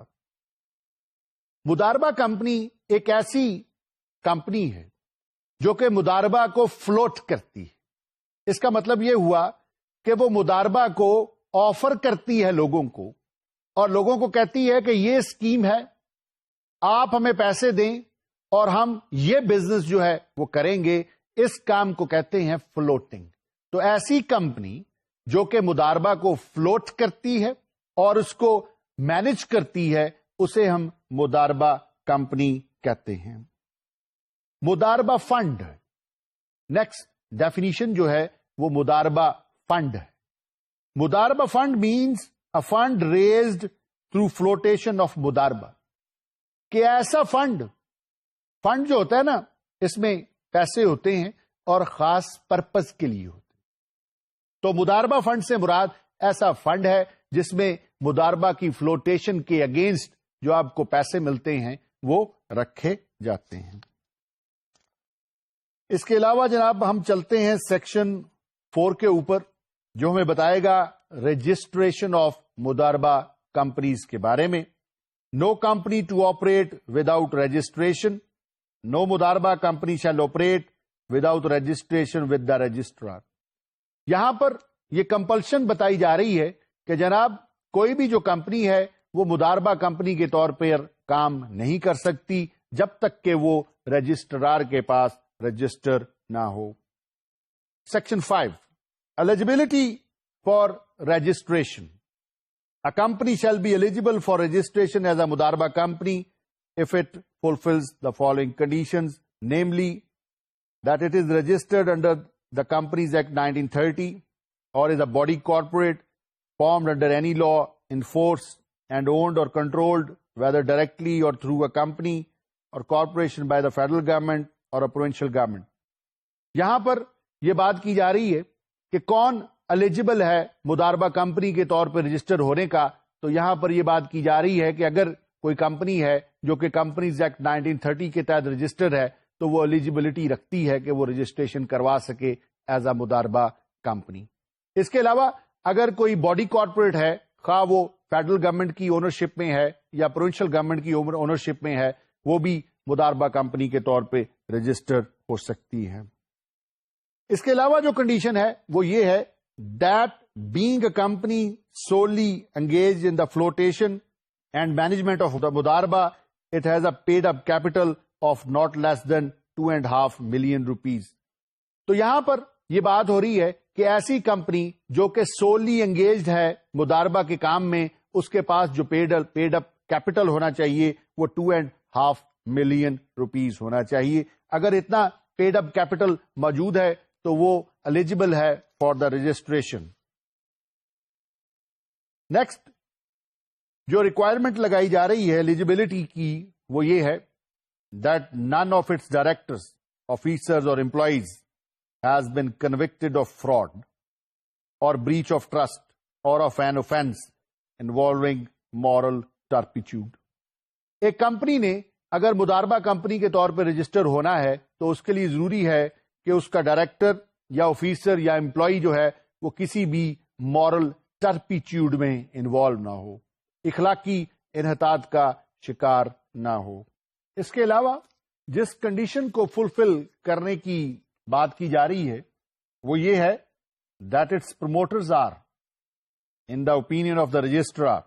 مضاربہ کمپنی ایک ایسی کمپنی ہے جو کہ مضاربہ کو فلوٹ کرتی ہے. اس کا مطلب یہ ہوا کہ وہ مضاربہ کو آفر کرتی ہے لوگوں کو اور لوگوں کو کہتی ہے کہ یہ اسکیم ہے، آپ ہمیں پیسے دیں اور ہم یہ بزنس جو ہے وہ کریں گے. اس کام کو کہتے ہیں فلوٹنگ. تو ایسی کمپنی جو کہ مضاربہ کو فلوٹ کرتی ہے اور اس کو مینج کرتی ہے اسے ہم مضاربہ کمپنی کہتے ہیں. مضاربہ فنڈ نیکسٹ ڈیفینیشن جو ہے وہ مضاربہ فنڈ ہے. Modaraba fund means a fund raised through flotation of Modaraba. کہ ایسا فنڈ جو ہوتا ہے نا اس میں پیسے ہوتے ہیں اور خاص پرپز کے لیے ہوتے ہیں. تو مضاربہ فنڈ سے مراد ایسا فنڈ ہے جس میں مضاربہ کی فلوٹیشن کے اگینسٹ جو آپ کو پیسے ملتے ہیں وہ رکھے جاتے ہیں. اس کے علاوہ جناب ہم چلتے ہیں سیکشن 4 کے اوپر جو ہمیں بتائے گا رجسٹریشن آف مضاربہ کمپنیز کے بارے میں. No company to operate without registration. No Modaraba company shall operate without registration with the registrar. یہاں پر یہ کمپلشن بتائی جا رہی ہے کہ جناب کوئی بھی جو کمپنی ہے وہ مضاربہ کمپنی کے طور پر کام نہیں کر سکتی جب تک کہ وہ رجسٹرار کے پاس رجسٹر نہ ہو. Section 5 eligibility for registration. A company shall be eligible for registration as a Modaraba company if it fulfills the following conditions, namely that it is registered under the Companies Act 1930 or is a body corporate formed under any law in force and owned or controlled whether directly or through a company or corporation by the federal government or a provincial government. یہاں پر یہ بات کی جا رہی ہے کہ کون ایلیجبل ہے مضاربہ کمپنی کے طور پر رجسٹر ہونے کا. تو یہاں پر یہ بات کی جا رہی ہے کہ اگر کوئی کمپنی ہے جو کہ کمپنیز ایکٹ 1930 کے تحت رجسٹر ہے تو وہ ایلیجبلٹی رکھتی ہے کہ وہ رجسٹریشن کروا سکے ایز اے مضاربہ کمپنی. اس کے علاوہ اگر کوئی باڈی کارپوریٹ ہے خواہ وہ فیڈرل گورنمنٹ کی اونرشپ میں ہے یا پروونشل گورنمنٹ کی اونرشپ میں ہے وہ بھی مضاربہ کمپنی کے طور پہ رجسٹر ہو سکتی ہے. اس کے علاوہ جو کنڈیشن ہے وہ یہ ہے that being a company solely engaged in the flotation and management of the Mudarba, it has a paid up capital of not less than 2.5 million rupees. تو یہاں پر یہ بات ہو رہی ہے کہ ایسی کمپنی جو کہ سولی انگیجڈ ہے مضاربہ کے کام میں اس کے پاس جو پیڈ اپ کیپٹل ہونا چاہیے وہ 2.5 million rupees ہونا چاہیے. اگر اتنا پیڈ اپ کیپٹل موجود ہے تو وہ ایلیجبل ہے فار دا رجسٹریشن. نیکسٹ جو ریکوائرمنٹ لگائی جا رہی ہے ایلیجبلٹی کی وہ یہ ہے that none of its directors, officers or employees has been convicted of fraud or breach of trust or of an offence involving moral turpitude. ایک کمپنی نے اگر مضاربہ کمپنی کے طور پہ رجسٹر ہونا ہے تو اس کے لیے ضروری ہے کہ اس کا ڈائریکٹر یا آفیسر یا امپلائی جو ہے وہ کسی بھی مورل ٹرپیچیوڈ میں انوالو نہ ہو, اخلاقی انحطاط کا شکار نہ ہو. اس کے علاوہ جس کنڈیشن کو فلفل کرنے کی بات کی جا رہی ہے وہ یہ ہے that its promoters are in the opinion of the registrar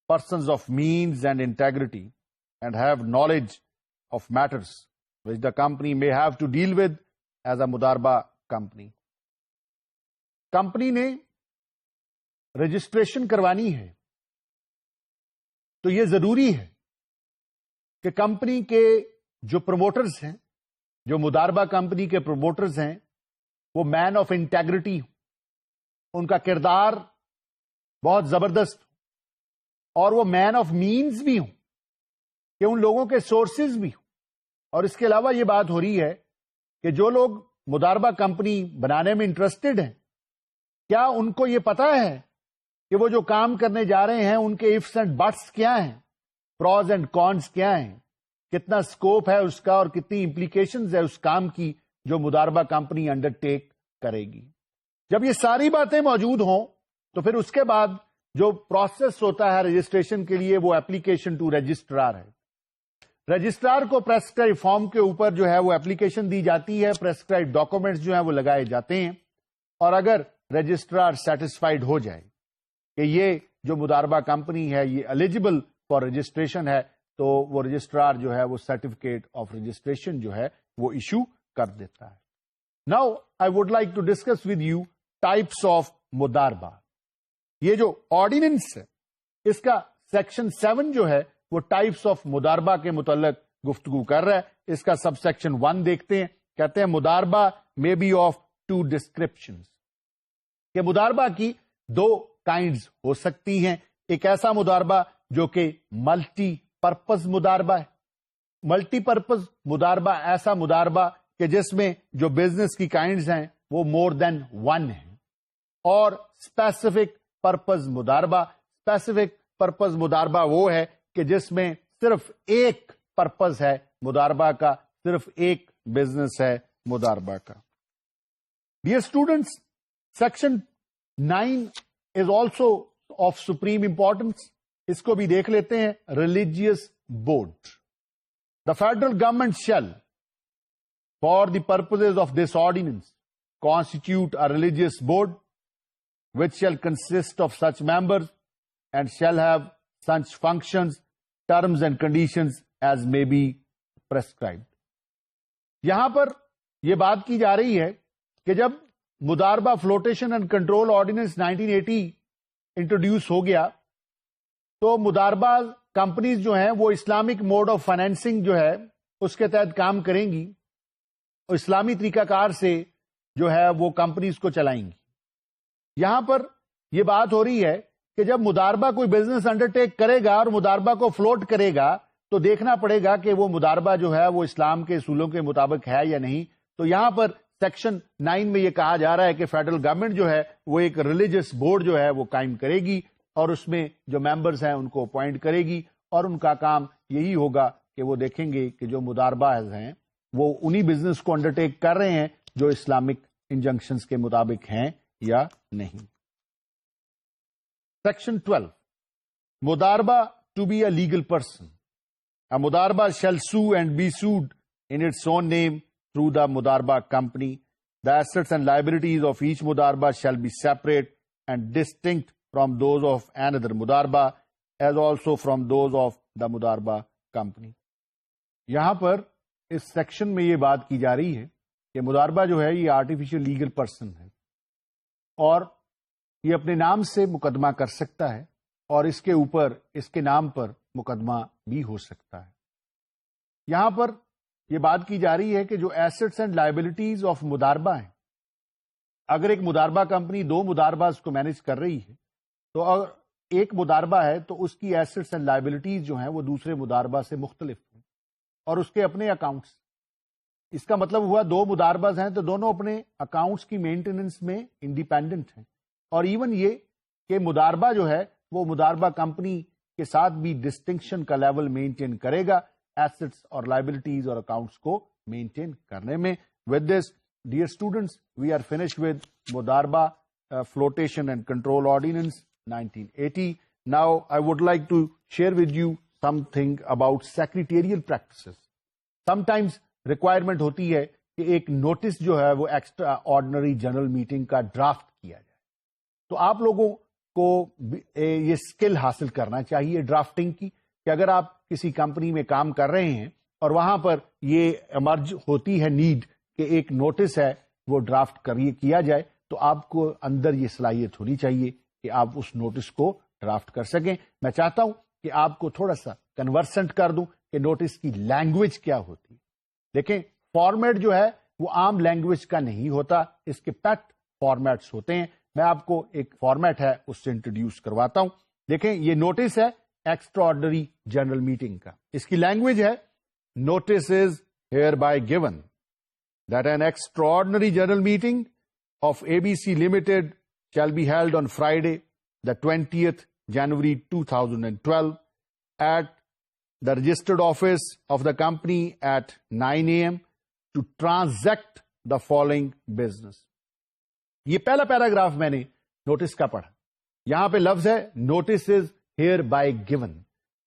persons of means and integrity and have knowledge of matters which the company may have to deal with as a mudarba company. Company نے registration کروانی ہے تو یہ ضروری ہے کہ company کے جو پروموٹرز ہیں, جو مضاربہ کمپنی کے پروموٹرز ہیں, وہ مین آف انٹیگریٹی ہوں, ان کا کردار بہت زبردست, اور وہ مین آف مینز بھی ہوں کہ ان لوگوں کے سورسز بھی ہوں. اور اس کے علاوہ یہ بات ہو رہی ہے کہ جو لوگ مضاربہ کمپنی بنانے میں انٹرسٹڈ ہیں, کیا ان کو یہ پتا ہے کہ وہ جو کام کرنے جا رہے ہیں ان کے ifs اینڈ بٹس کیا ہیں, پروز اینڈ کونس کیا ہیں, کتنا اسکوپ ہے اس کا اور کتنی امپلیکیشنز ہے اس کام کی جو مضاربہ کمپنی انڈر ٹیک کرے گی. جب یہ ساری باتیں موجود ہوں تو پھر اس کے بعد جو پروسیس ہوتا ہے رجسٹریشن کے لیے وہ اپلیکیشن ٹو رجسٹرار ہے. رجسٹرار کو پریسکرائب فارم کے اوپر جو ہے وہ اپلیکیشن دی جاتی ہے, پریسکرائب ڈاکومنٹس جو ہیں وہ لگائے جاتے ہیں, اور اگر رجسٹرار سیٹسفائیڈ ہو جائے کہ یہ جو مضاربہ کمپنی ہے یہ ایلیجبل فار رجسٹریشن ہے تو وہ رجسٹرار جو ہے وہ سرٹیفکیٹ آف رجسٹریشن جو ہے وہ ایشو کر دیتا ہے. Now I would like to discuss with you types of Modaraba. یہ جو آرڈیننس ہے اس کا سیکشن 7 جو ہے وہ ٹائپس آف مضاربہ کے متعلق گفتگو کر رہا ہے. اس کا سب سیکشن 1 دیکھتے ہیں. کہتے ہیں مضاربہ میں بی آف 2 ڈسکرپشنز, کہ مضاربہ کی 2 کائنڈز ہو سکتی ہیں. ایک ایسا مضاربہ جو کہ ملٹی پرپز مضاربہ ہے. ملٹی پرپز مضاربہ ایسا مضاربہ کہ جس میں جو بزنس کی کائنڈز ہیں وہ مور دین 1 ہیں. اور اسپیسیفک پرپز مضاربہ, اسپیسیفک پرپز مضاربہ وہ ہے کہ جس میں صرف ایک پرپز ہے مضاربہ کا, صرف ایک بزنس ہے مضاربہ کا. Dear students, section 9 is also of supreme importance. اس کو بھی دیکھ لیتے ہیں. Religious board. The federal government shall for the purposes of this ordinance constitute a religious board which shall consist of such members and shall have such functions, terms and conditions as may be prescribed. یہاں پر یہ بات کی جا رہی ہے کہ جب مضاربہ فلوٹیشن اینڈ کنٹرول آرڈیننس 1980 انٹروڈیوس ہو گیا تو مضاربہ کمپنیز جو ہیں وہ اسلامک موڈ آف فائنینسنگ جو ہے اس کے تحت کام کریں گی, اور اسلامی طریقہ کار سے جو ہے وہ کمپنیز کو چلائیں گی. یہاں پر یہ بات ہو رہی ہے کہ جب مضاربہ کوئی بزنس انڈر ٹیک کرے گا اور مضاربہ کو فلوٹ کرے گا تو دیکھنا پڑے گا کہ وہ مضاربہ جو ہے وہ اسلام کے اصولوں کے مطابق ہے یا نہیں. تو یہاں پر سیکشن 9 میں یہ کہا جا رہا ہے کہ فیڈرل گورنمنٹ جو ہے وہ ایک ریلیجس بورڈ جو ہے وہ قائم کرے گی اور اس میں جو ممبرز ہیں ان کو اپوائنٹ کرے گی, اور ان کا کام یہی ہوگا کہ وہ دیکھیں گے کہ جو مضاربہ ہیں وہ انہی بزنس کو انڈر ٹیک کر رہے ہیں جو اسلامک انجنکشنز کے مطابق ہیں یا نہیں. Section 12 Modaraba to be a legal person. A Mudarba shall sue and be sued in its own name through the Mudarba company. The assets and liabilities of each Mudarba shall be separate and distinct from those of another Mudarba, as also from those of the Mudarba company. یہاں پر اس section میں یہ بات کی جا رہی ہے کہ مضاربہ جو ہے یہ آرٹیفیشل لیگل پرسن ہے اور یہ اپنے نام سے مقدمہ کر سکتا ہے اور اس کے اوپر اس کے نام پر مقدمہ بھی ہو سکتا ہے. یہاں پر یہ بات کی جا رہی ہے کہ جو ایسٹس اینڈ لائبلٹیز آف مضاربہ ہیں, اگر ایک مضاربہ کمپنی 2 مضاربہ کو مینج کر رہی ہے تو ایک مداربہ ہے تو اس کی ایسٹس اینڈ لائبلٹیز جو ہیں وہ دوسرے مداربہ سے مختلف ہیں اور اس کے اپنے اکاؤنٹس. اس کا مطلب ہوا دو مدارباز ہیں تو دونوں اپنے اکاؤنٹس کی مینٹیننس میں انڈیپینڈنٹ ہیں. اور ایون یہ کہ مداربہ جو ہے وہ مداربہ کمپنی کے ساتھ بھی ڈسٹنکشن کا لیول مینٹین کرے گا ایسٹس اور لائبلٹیز اور اکاؤنٹس کو مینٹین کرنے میں. With this dear students we are finished with Modaraba flotation and control ordinance 1980. Now I would like to share with you something about secretarial practices. Sometimes requirement ہوتی ہے کہ ایک نوٹس جو ہے وہ ایکسٹرا آرڈنری جنرل میٹنگ کا draft کیا جائے. تو آپ لوگوں کو یہ اسکل حاصل کرنا چاہیے ڈرافٹنگ کی کہ اگر آپ کسی کمپنی میں کام کر رہے ہیں اور وہاں پر یہ ایمرج ہوتی ہے نیڈ کہ ایک نوٹس ہے وہ ڈرافٹ کیا جائے تو آپ کو اندر یہ صلاحیت ہونی چاہیے کہ آپ اس نوٹس کو ڈرافٹ کر سکیں. میں چاہتا ہوں کہ آپ کو تھوڑا سا کنورسنٹ کر دوں کہ نوٹس کی لینگویج کیا ہوتی ہے. دیکھیں فارمیٹ جو ہے وہ عام لینگویج کا نہیں ہوتا, اس کے پیٹ فارمیٹس ہوتے ہیں. میں آپ کو ایک فارمیٹ ہے اس سے انٹروڈیوس کرواتا ہوں. دیکھیں یہ نوٹس ہے ایکسٹرا آرڈنری جنرل میٹنگ کا. اس کی لینگویج ہے notice is hereby given that an extraordinary general meeting of ABC Limited shall be held on Friday, the 20th January 2012 at the registered office of the company at 9 a.m. to transact the following business. یہ پہلا paragraph میں نے notice کا پڑھا. یہاں پہ لفظ ہے notice is hereby given.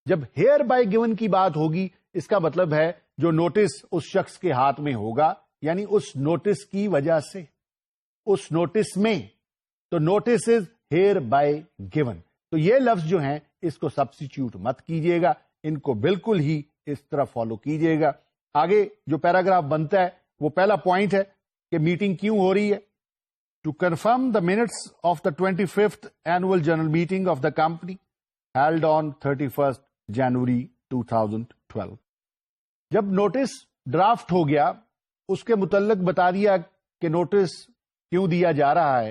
جب ہیئر بائی گیون کی بات ہوگی اس کا مطلب ہے جو نوٹس اس شخص کے ہاتھ میں ہوگا یعنی اس نوٹس کی وجہ سے اس نوٹس میں, تو notice is hereby given. تو یہ لفظ جو ہیں اس کو سبسٹیچیوٹ مت کیجیے گا, ان کو بالکل ہی اس طرح فالو کیجیے گا. آگے جو پیراگراف بنتا ہے وہ پہلا پوائنٹ ہے کہ میٹنگ کیوں ہو رہی ہے. To confirm the minutes of the 25th annual general meeting of the company held on 31st January 2012. جب نوٹس ڈرافٹ ہو گیا اس کے متعلق بتا دیا کہ نوٹس کیوں دیا جا رہا ہے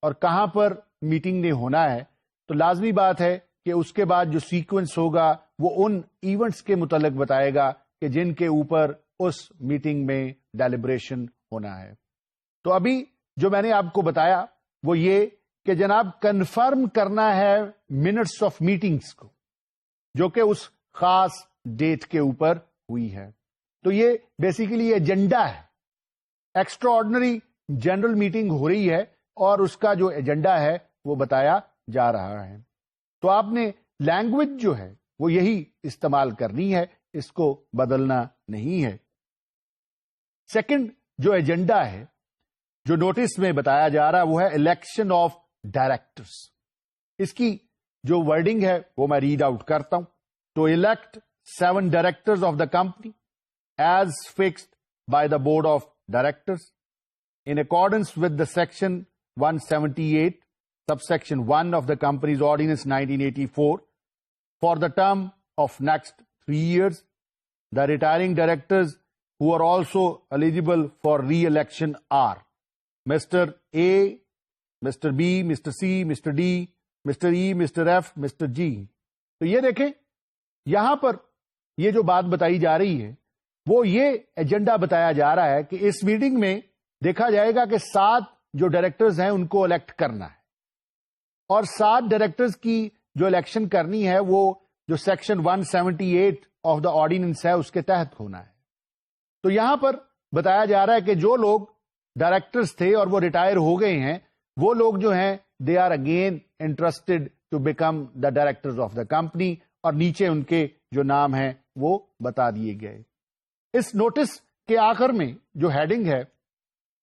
اور کہاں پر میٹنگ نے ہونا ہے, تو لازمی بات ہے کہ اس کے بعد جو سیکوینس ہوگا وہ ان ایونٹس کے متعلق بتائے گا کہ جن کے اوپر اس میٹنگ میں ڈیلیبریشن ہونا ہے. تو ابھی جو میں نے آپ کو بتایا وہ یہ کہ جناب کنفرم کرنا ہے منٹس آف میٹنگز کو جو کہ اس خاص ڈیٹ کے اوپر ہوئی ہے. تو یہ بیسیکلی ایجنڈا ہے. ایکسٹرا آرڈنری جنرل میٹنگ ہو رہی ہے اور اس کا جو ایجنڈا ہے وہ بتایا جا رہا ہے. تو آپ نے لینگویج جو ہے وہ یہی استعمال کرنی ہے, اس کو بدلنا نہیں ہے. سیکنڈ جو ایجنڈا ہے جو نوٹس میں بتایا جا رہا ہے وہ ہے الیکشن آف ڈائریکٹرس. اس کی جو ورڈنگ ہے وہ میں ریڈ آؤٹ کرتا ہوں. To elect 7 directors of the company as fixed by the board of directors in accordance with the section 178 subsection 1 of the company's ordinance 1984 for the term of next 3 years. The retiring directors who are also eligible for re-election are Mr. A, Mr. B, Mr. C, Mr. D, Mr. E, Mr. F, Mr. G. تو یہ دیکھیں یہاں پر یہ جو بات بتائی جا رہی ہے وہ یہ ایجنڈا بتایا جا رہا ہے کہ اس میٹنگ میں دیکھا جائے گا کہ 7 جو ڈائریکٹرز ہیں ان کو الیکٹ کرنا ہے اور 7 ڈائریکٹرز کی جو الیکشن کرنی ہے وہ جو سیکشن 178 آف دا آرڈیننس ہے اس کے تحت ہونا ہے. تو یہاں پر بتایا جا رہا ہے کہ جو لوگ ڈائریکٹرز تھے اور وہ ریٹائر ہو گئے ہیں وہ لوگ جو ہیں they are again interested to become the directors of the company اور نیچے ان کے جو نام ہیں وہ بتا دیے گئے. اس نوٹس کے آخر میں جو ہیڈنگ ہے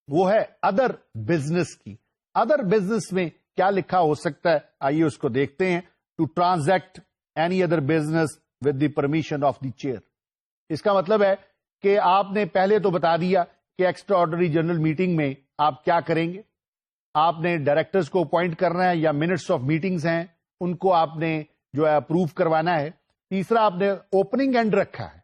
وہ ہے ادر بزنس کی. ادر بزنس میں کیا لکھا ہو سکتا ہے آئیے اس کو دیکھتے ہیں. To transact any other business with the permission of the chair. اس کا مطلب ہے کہ آپ نے پہلے تو بتا دیا کہ ایکسٹرا آرڈنری جنرل میٹنگ میں آپ کیا کریں گے. آپ نے ڈائریکٹرز کو اپوائنٹ کرنا ہے یا منٹس آف میٹنگز ہیں ان کو آپ نے جو ہے اپروو کروانا ہے. تیسرا آپ نے اوپننگ اینڈ رکھا ہے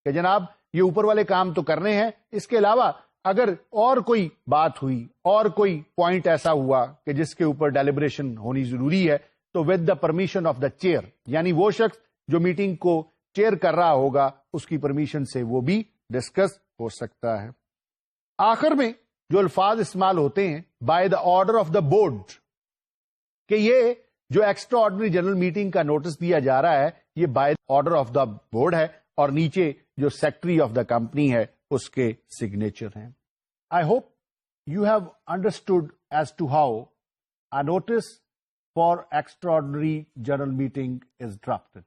کہ جناب یہ اوپر والے کام تو کرنے ہیں, اس کے علاوہ اگر اور کوئی بات ہوئی اور کوئی پوائنٹ ایسا ہوا کہ جس کے اوپر ڈیلیبریشن ہونی ضروری ہے تو with the permission of the chair, یعنی وہ شخص جو میٹنگ کو چیئر کر رہا ہوگا اس کی پرمیشن سے وہ بھی ڈسکس ہو سکتا ہے. آخر میں جو الفاظ استعمال ہوتے ہیں by the order of the board, کہ یہ جو ایکسٹرا آرڈنری جنرل میٹنگ کا نوٹس دیا جا رہا ہے یہ by order of the board ہے، اور نیچے جو سیکرٹری آف دا کمپنی ہے اس کے سگنیچر ہیں. I hope you have understood as to how a notice for extraordinary general meeting is drafted.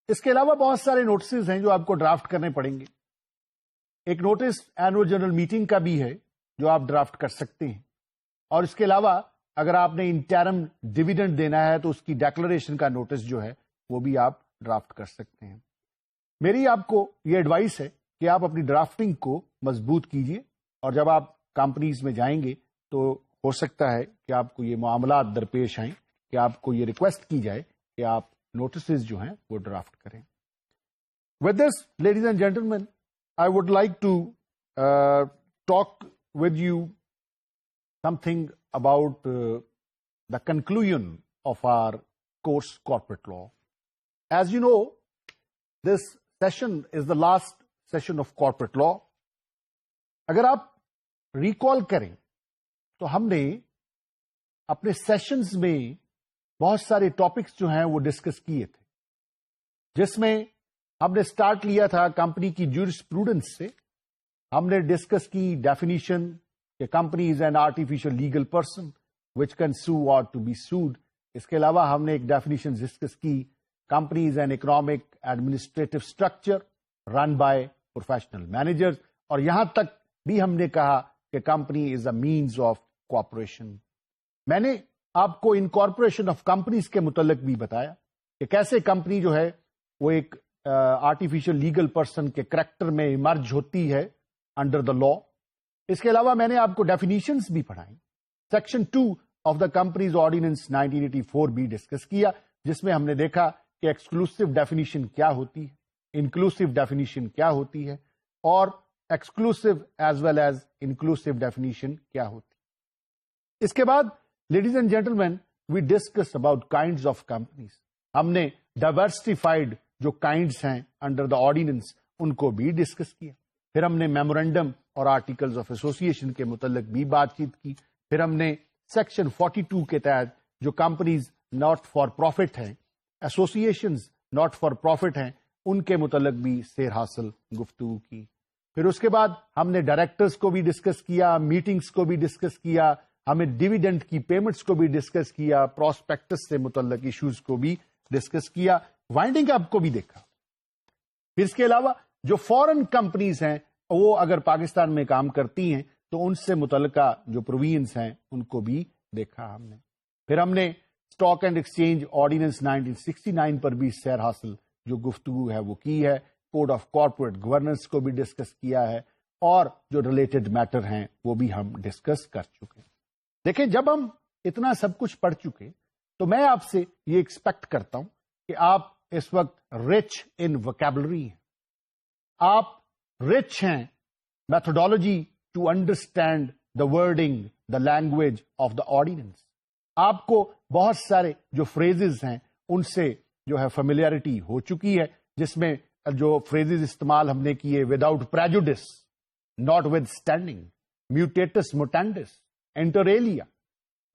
اس کے علاوہ بہت سارے نوٹسز ہیں جو آپ کو ڈرافٹ کرنے پڑیں گے. ایک نوٹس اینوئل جنرل میٹنگ کا بھی ہے جو آپ ڈرافٹ کر سکتے ہیں، اور اس کے علاوہ اگر آپ نے انٹرم ڈویڈنڈ دینا ہے تو اس کی ڈیکلریشن کا نوٹس جو ہے وہ بھی آپ ڈرافٹ کر سکتے ہیں. میری آپ کو یہ ایڈوائس ہے کہ آپ اپنی ڈرافٹنگ کو مضبوط کیجیے، اور جب آپ کمپنیز میں جائیں گے تو ہو سکتا ہے کہ آپ کو یہ معاملات درپیش آئیں کہ آپ کو یہ ریکویسٹ کی جائے کہ آپ نوٹسز جو ہیں وہ ڈرافٹ کریں. With this ladies and gentlemen, I would like to talk with you something about the conclusion of our course corporate law. As you know this session is the last session of corporate law. اگر آپ recall کریں تو ہم نے اپنے sessions میں بہت سارے ٹاپکس جو ہیں وہ ڈسکس کیے تھے، جس میں ہم نے سٹارٹ لیا تھا کمپنی کی جورسپروڈنس سے. ہم نے ڈسکس کی ڈیفینیشن کہ company is an artificial legal person which can sue or to be sued. اس کے علاوہ ہم نے ایک ڈیفینیشن ڈسکس کی company is an economic administrative structure run by professional managers, اور یہاں تک بھی ہم نے کہا کہ company is a means of cooperation. میں نے آپ کو انکارپوریشن آف کمپنیز کے متعلق بھی بتایا کہ کیسے کمپنی جو ہے وہ ایک آرٹیفیشل لیگل پرسن کے کریکٹر میں ایمرج ہوتی ہے انڈر دا لا. اس کے علاوہ میں نے آپ کو ڈیفینیشنز بھی پڑھائیں. Section 2 of the companies ordinance 1984 بھی ڈسکس کیا، جس میں ہم نے دیکھا کہ ایکسکلوسو ڈیفینیشن کیا ہوتی ہے، انکلوسو ڈیفینیشن کیا ہوتی ہے، اور exclusive as well as inclusive definition کیا ہوتی ہے. اس کے بعد ladies and gentleman we discuss about kinds of companies. ہم نے ڈائیورسفائڈ جو کائنڈز ہیں انڈر دا آرڈیننس ان کو بھی ڈسکس کیا. پھر ہم نے میمورینڈم اور آرٹیکلز آف ایسوسیشن کے متعلق بھی بات چیت کی. پھر ہم نے سیکشن 42 کے تحت جو کمپنیز ناٹ فار پروفٹ ہیں، ایسوسیشنز ناٹ فار پروفٹ ہیں، ان کے متعلق بھی سیر حاصل گفتگو کی. پھر اس کے بعد ہم نے ڈائریکٹرز کو بھی ڈسکس کیا، میٹنگز کو بھی ڈسکس کیا، ہمیں ڈیویڈنڈ کی پیمنٹس کو بھی ڈسکس کیا، پراسپیکٹس سے متعلق ایشوز کو بھی ڈسکس کیا، وائنڈنگ اپ کو بھی دیکھا. پھر اس کے علاوہ جو فورن کمپنیز ہیں وہ اگر پاکستان میں کام کرتی ہیں تو ان سے متعلقہ جو پروویژنس ہیں ان کو بھی دیکھا ہم نے. پھر ہم نے اسٹاک اینڈ ایکسچینج آرڈیننس 1969 پر بھی سیر حاصل جو گفتگو ہے وہ کی ہے. کوڈ آف کارپوریٹ گورننس کو بھی ڈسکس کیا ہے، اور جو ریلیٹڈ میٹر ہیں وہ بھی ہم ڈسکس کر چکے. دیکھیں، جب ہم اتنا سب کچھ پڑھ چکے تو میں آپ سے یہ ایکسپیکٹ کرتا ہوں کہ آپ اس وقت رچ ان ووکیبلری ہیں، آپ رچ ہیں methodology to understand the wording the language of the ordinance. آپ کو بہت سارے جو فریزز ہیں ان سے جو ہے فیملیئرٹی ہو چکی ہے، جس میں جو فریزز استعمال ہم نے کیے without prejudice, notwithstanding, mutatis mutandis, inter alia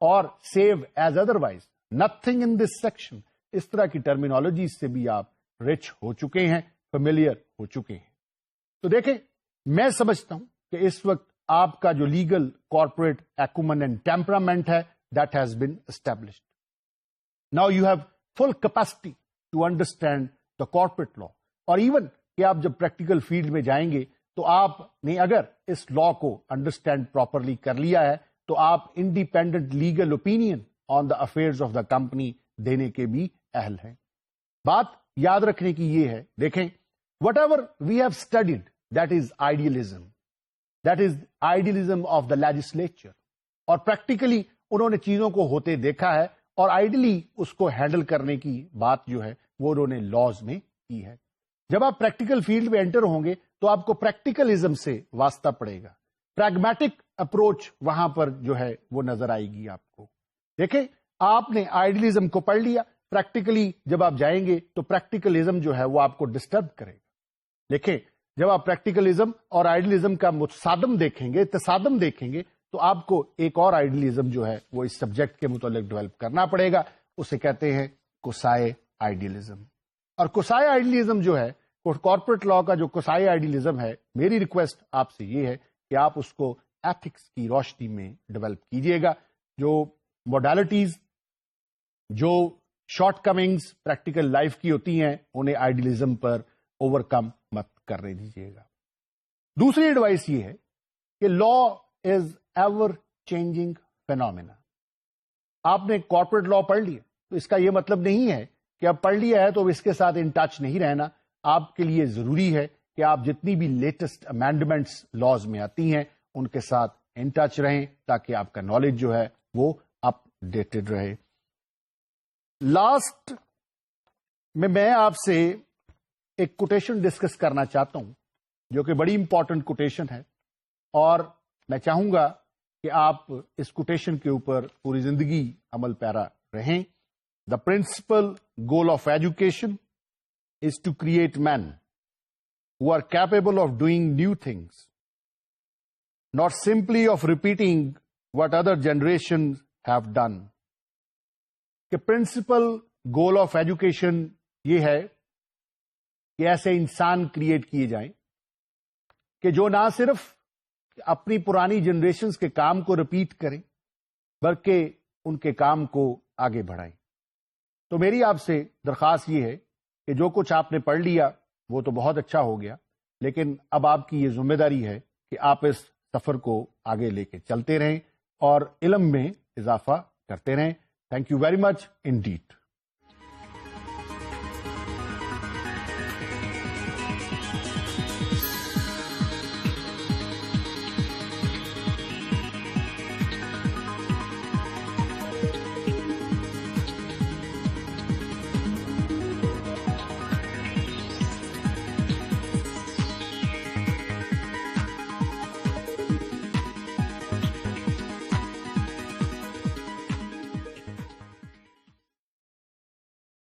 or save as otherwise, nothing in this section, اس طرح کی ٹرمینالوجی سے بھی آپ رچ ہو چکے ہیں، فیملیئر ہو چکے ہیں. تو دیکھیں، میں سمجھتا ہوں کہ اس وقت آپ کا جو legal corporate acumen and temperament ہے that has been established. Now you have full capacity to understand the corporate law. اور ایون کہ آپ جب پریکٹیکل فیلڈ میں جائیں گے تو آپ نے اگر اس لا کو انڈرسٹینڈ پراپرلی کر لیا ہے تو آپ independent legal opinion on the affairs of the company دینے کے بھی اہل ہیں. بات یاد رکھنے کی یہ ہے، دیکھیں، whatever we have studied that is idealism, that is idealism of the legislature. اور پریکٹیکلی انہوں نے چیزوں کو ہوتے دیکھا ہے اور آئیڈیلی اس کو ہینڈل کرنے کی بات جو ہے وہ انہوں نے لاز میں کی ہے. جب آپ پریکٹیکل فیلڈ میں انٹر ہوں گے تو آپ کو پریکٹیکلزم سے واسطہ پڑے گا، پریگمیٹک اپروچ وہاں پر جو ہے وہ نظر آئے گی آپ کو. دیکھیں، آپ نے آئیڈیلزم کو پڑھ لیا، پریکٹیکلی جب آپ جائیں گے تو پریکٹیکلزم جو ہے وہ آپ کو ڈسٹرب کرے گا. دیکھیں، جب آپ پریکٹیکلزم اور آئیڈیلزم کا متصادم دیکھیں گے، تصادم دیکھیں گے، تو آپ کو ایک اور آئیڈیلزم جو ہے وہ اس سبجیکٹ کے متعلق ڈیولپ کرنا پڑے گا. اسے کہتے ہیں کوسائی آئیڈیلزم. اور کوسائی آئیڈیلزم جو ہے، کارپوریٹ لا کا جو کوسائی آئیڈیلزم ہے، میری ریکویسٹ آپ سے یہ ہے کہ آپ اس کو ایتھکس کی روشنی میں ڈیولپ کیجئے گا. جو موڈالٹیز، جو شارٹ کمنگز پریکٹیکل لائف کی ہوتی ہیں، انہیں آئیڈیلزم پر اوور کم مت کرنے دیجیے گا. دوسری ایڈوائس یہ ہے کہ لا از ایور چینجنگ فینومینا. آپ نے کارپوریٹ لا پڑھ لیا تو اس کا یہ مطلب نہیں ہے کہ اب پڑھ لیا ہے تو اس کے ساتھ ان ٹچ نہیں رہنا. آپ کے لیے ضروری ہے کہ آپ جتنی بھی لیٹسٹ امینڈمنٹس لاز میں آتی ہیں ان کے ساتھ ان ٹچ رہیں، تاکہ آپ کا نالج جو ہے وہ اپ ڈیٹڈ رہے. لاسٹ میں آپ سے ایک کوٹیشن ڈسکس کرنا چاہتا ہوں جو کہ بڑی امپورٹنٹ کوٹیشن ہے، اور میں چاہوں گا کہ آپ اس کوٹیشن کے اوپر پوری زندگی عمل پیرا رہیں. The principal goal of education is to create men who are capable of doing new things, not simply of repeating what other generations have done. کہ پرنسپل گول آف ایجوکیشن یہ ہے کہ ایسے انسان کریٹ کیے جائیں کہ جو نہ صرف اپنی پرانی جنریشنز کے کام کو رپیٹ کریں بلکہ ان کے کام کو آگے بڑھائیں. تو میری آپ سے درخواست یہ ہے کہ جو کچھ آپ نے پڑھ لیا وہ تو بہت اچھا ہو گیا، لیکن اب آپ کی یہ ذمہ داری ہے کہ آپ اس سفر کو آگے لے کے چلتے رہیں اور علم میں اضافہ کرتے رہیں. Thank you very much indeed.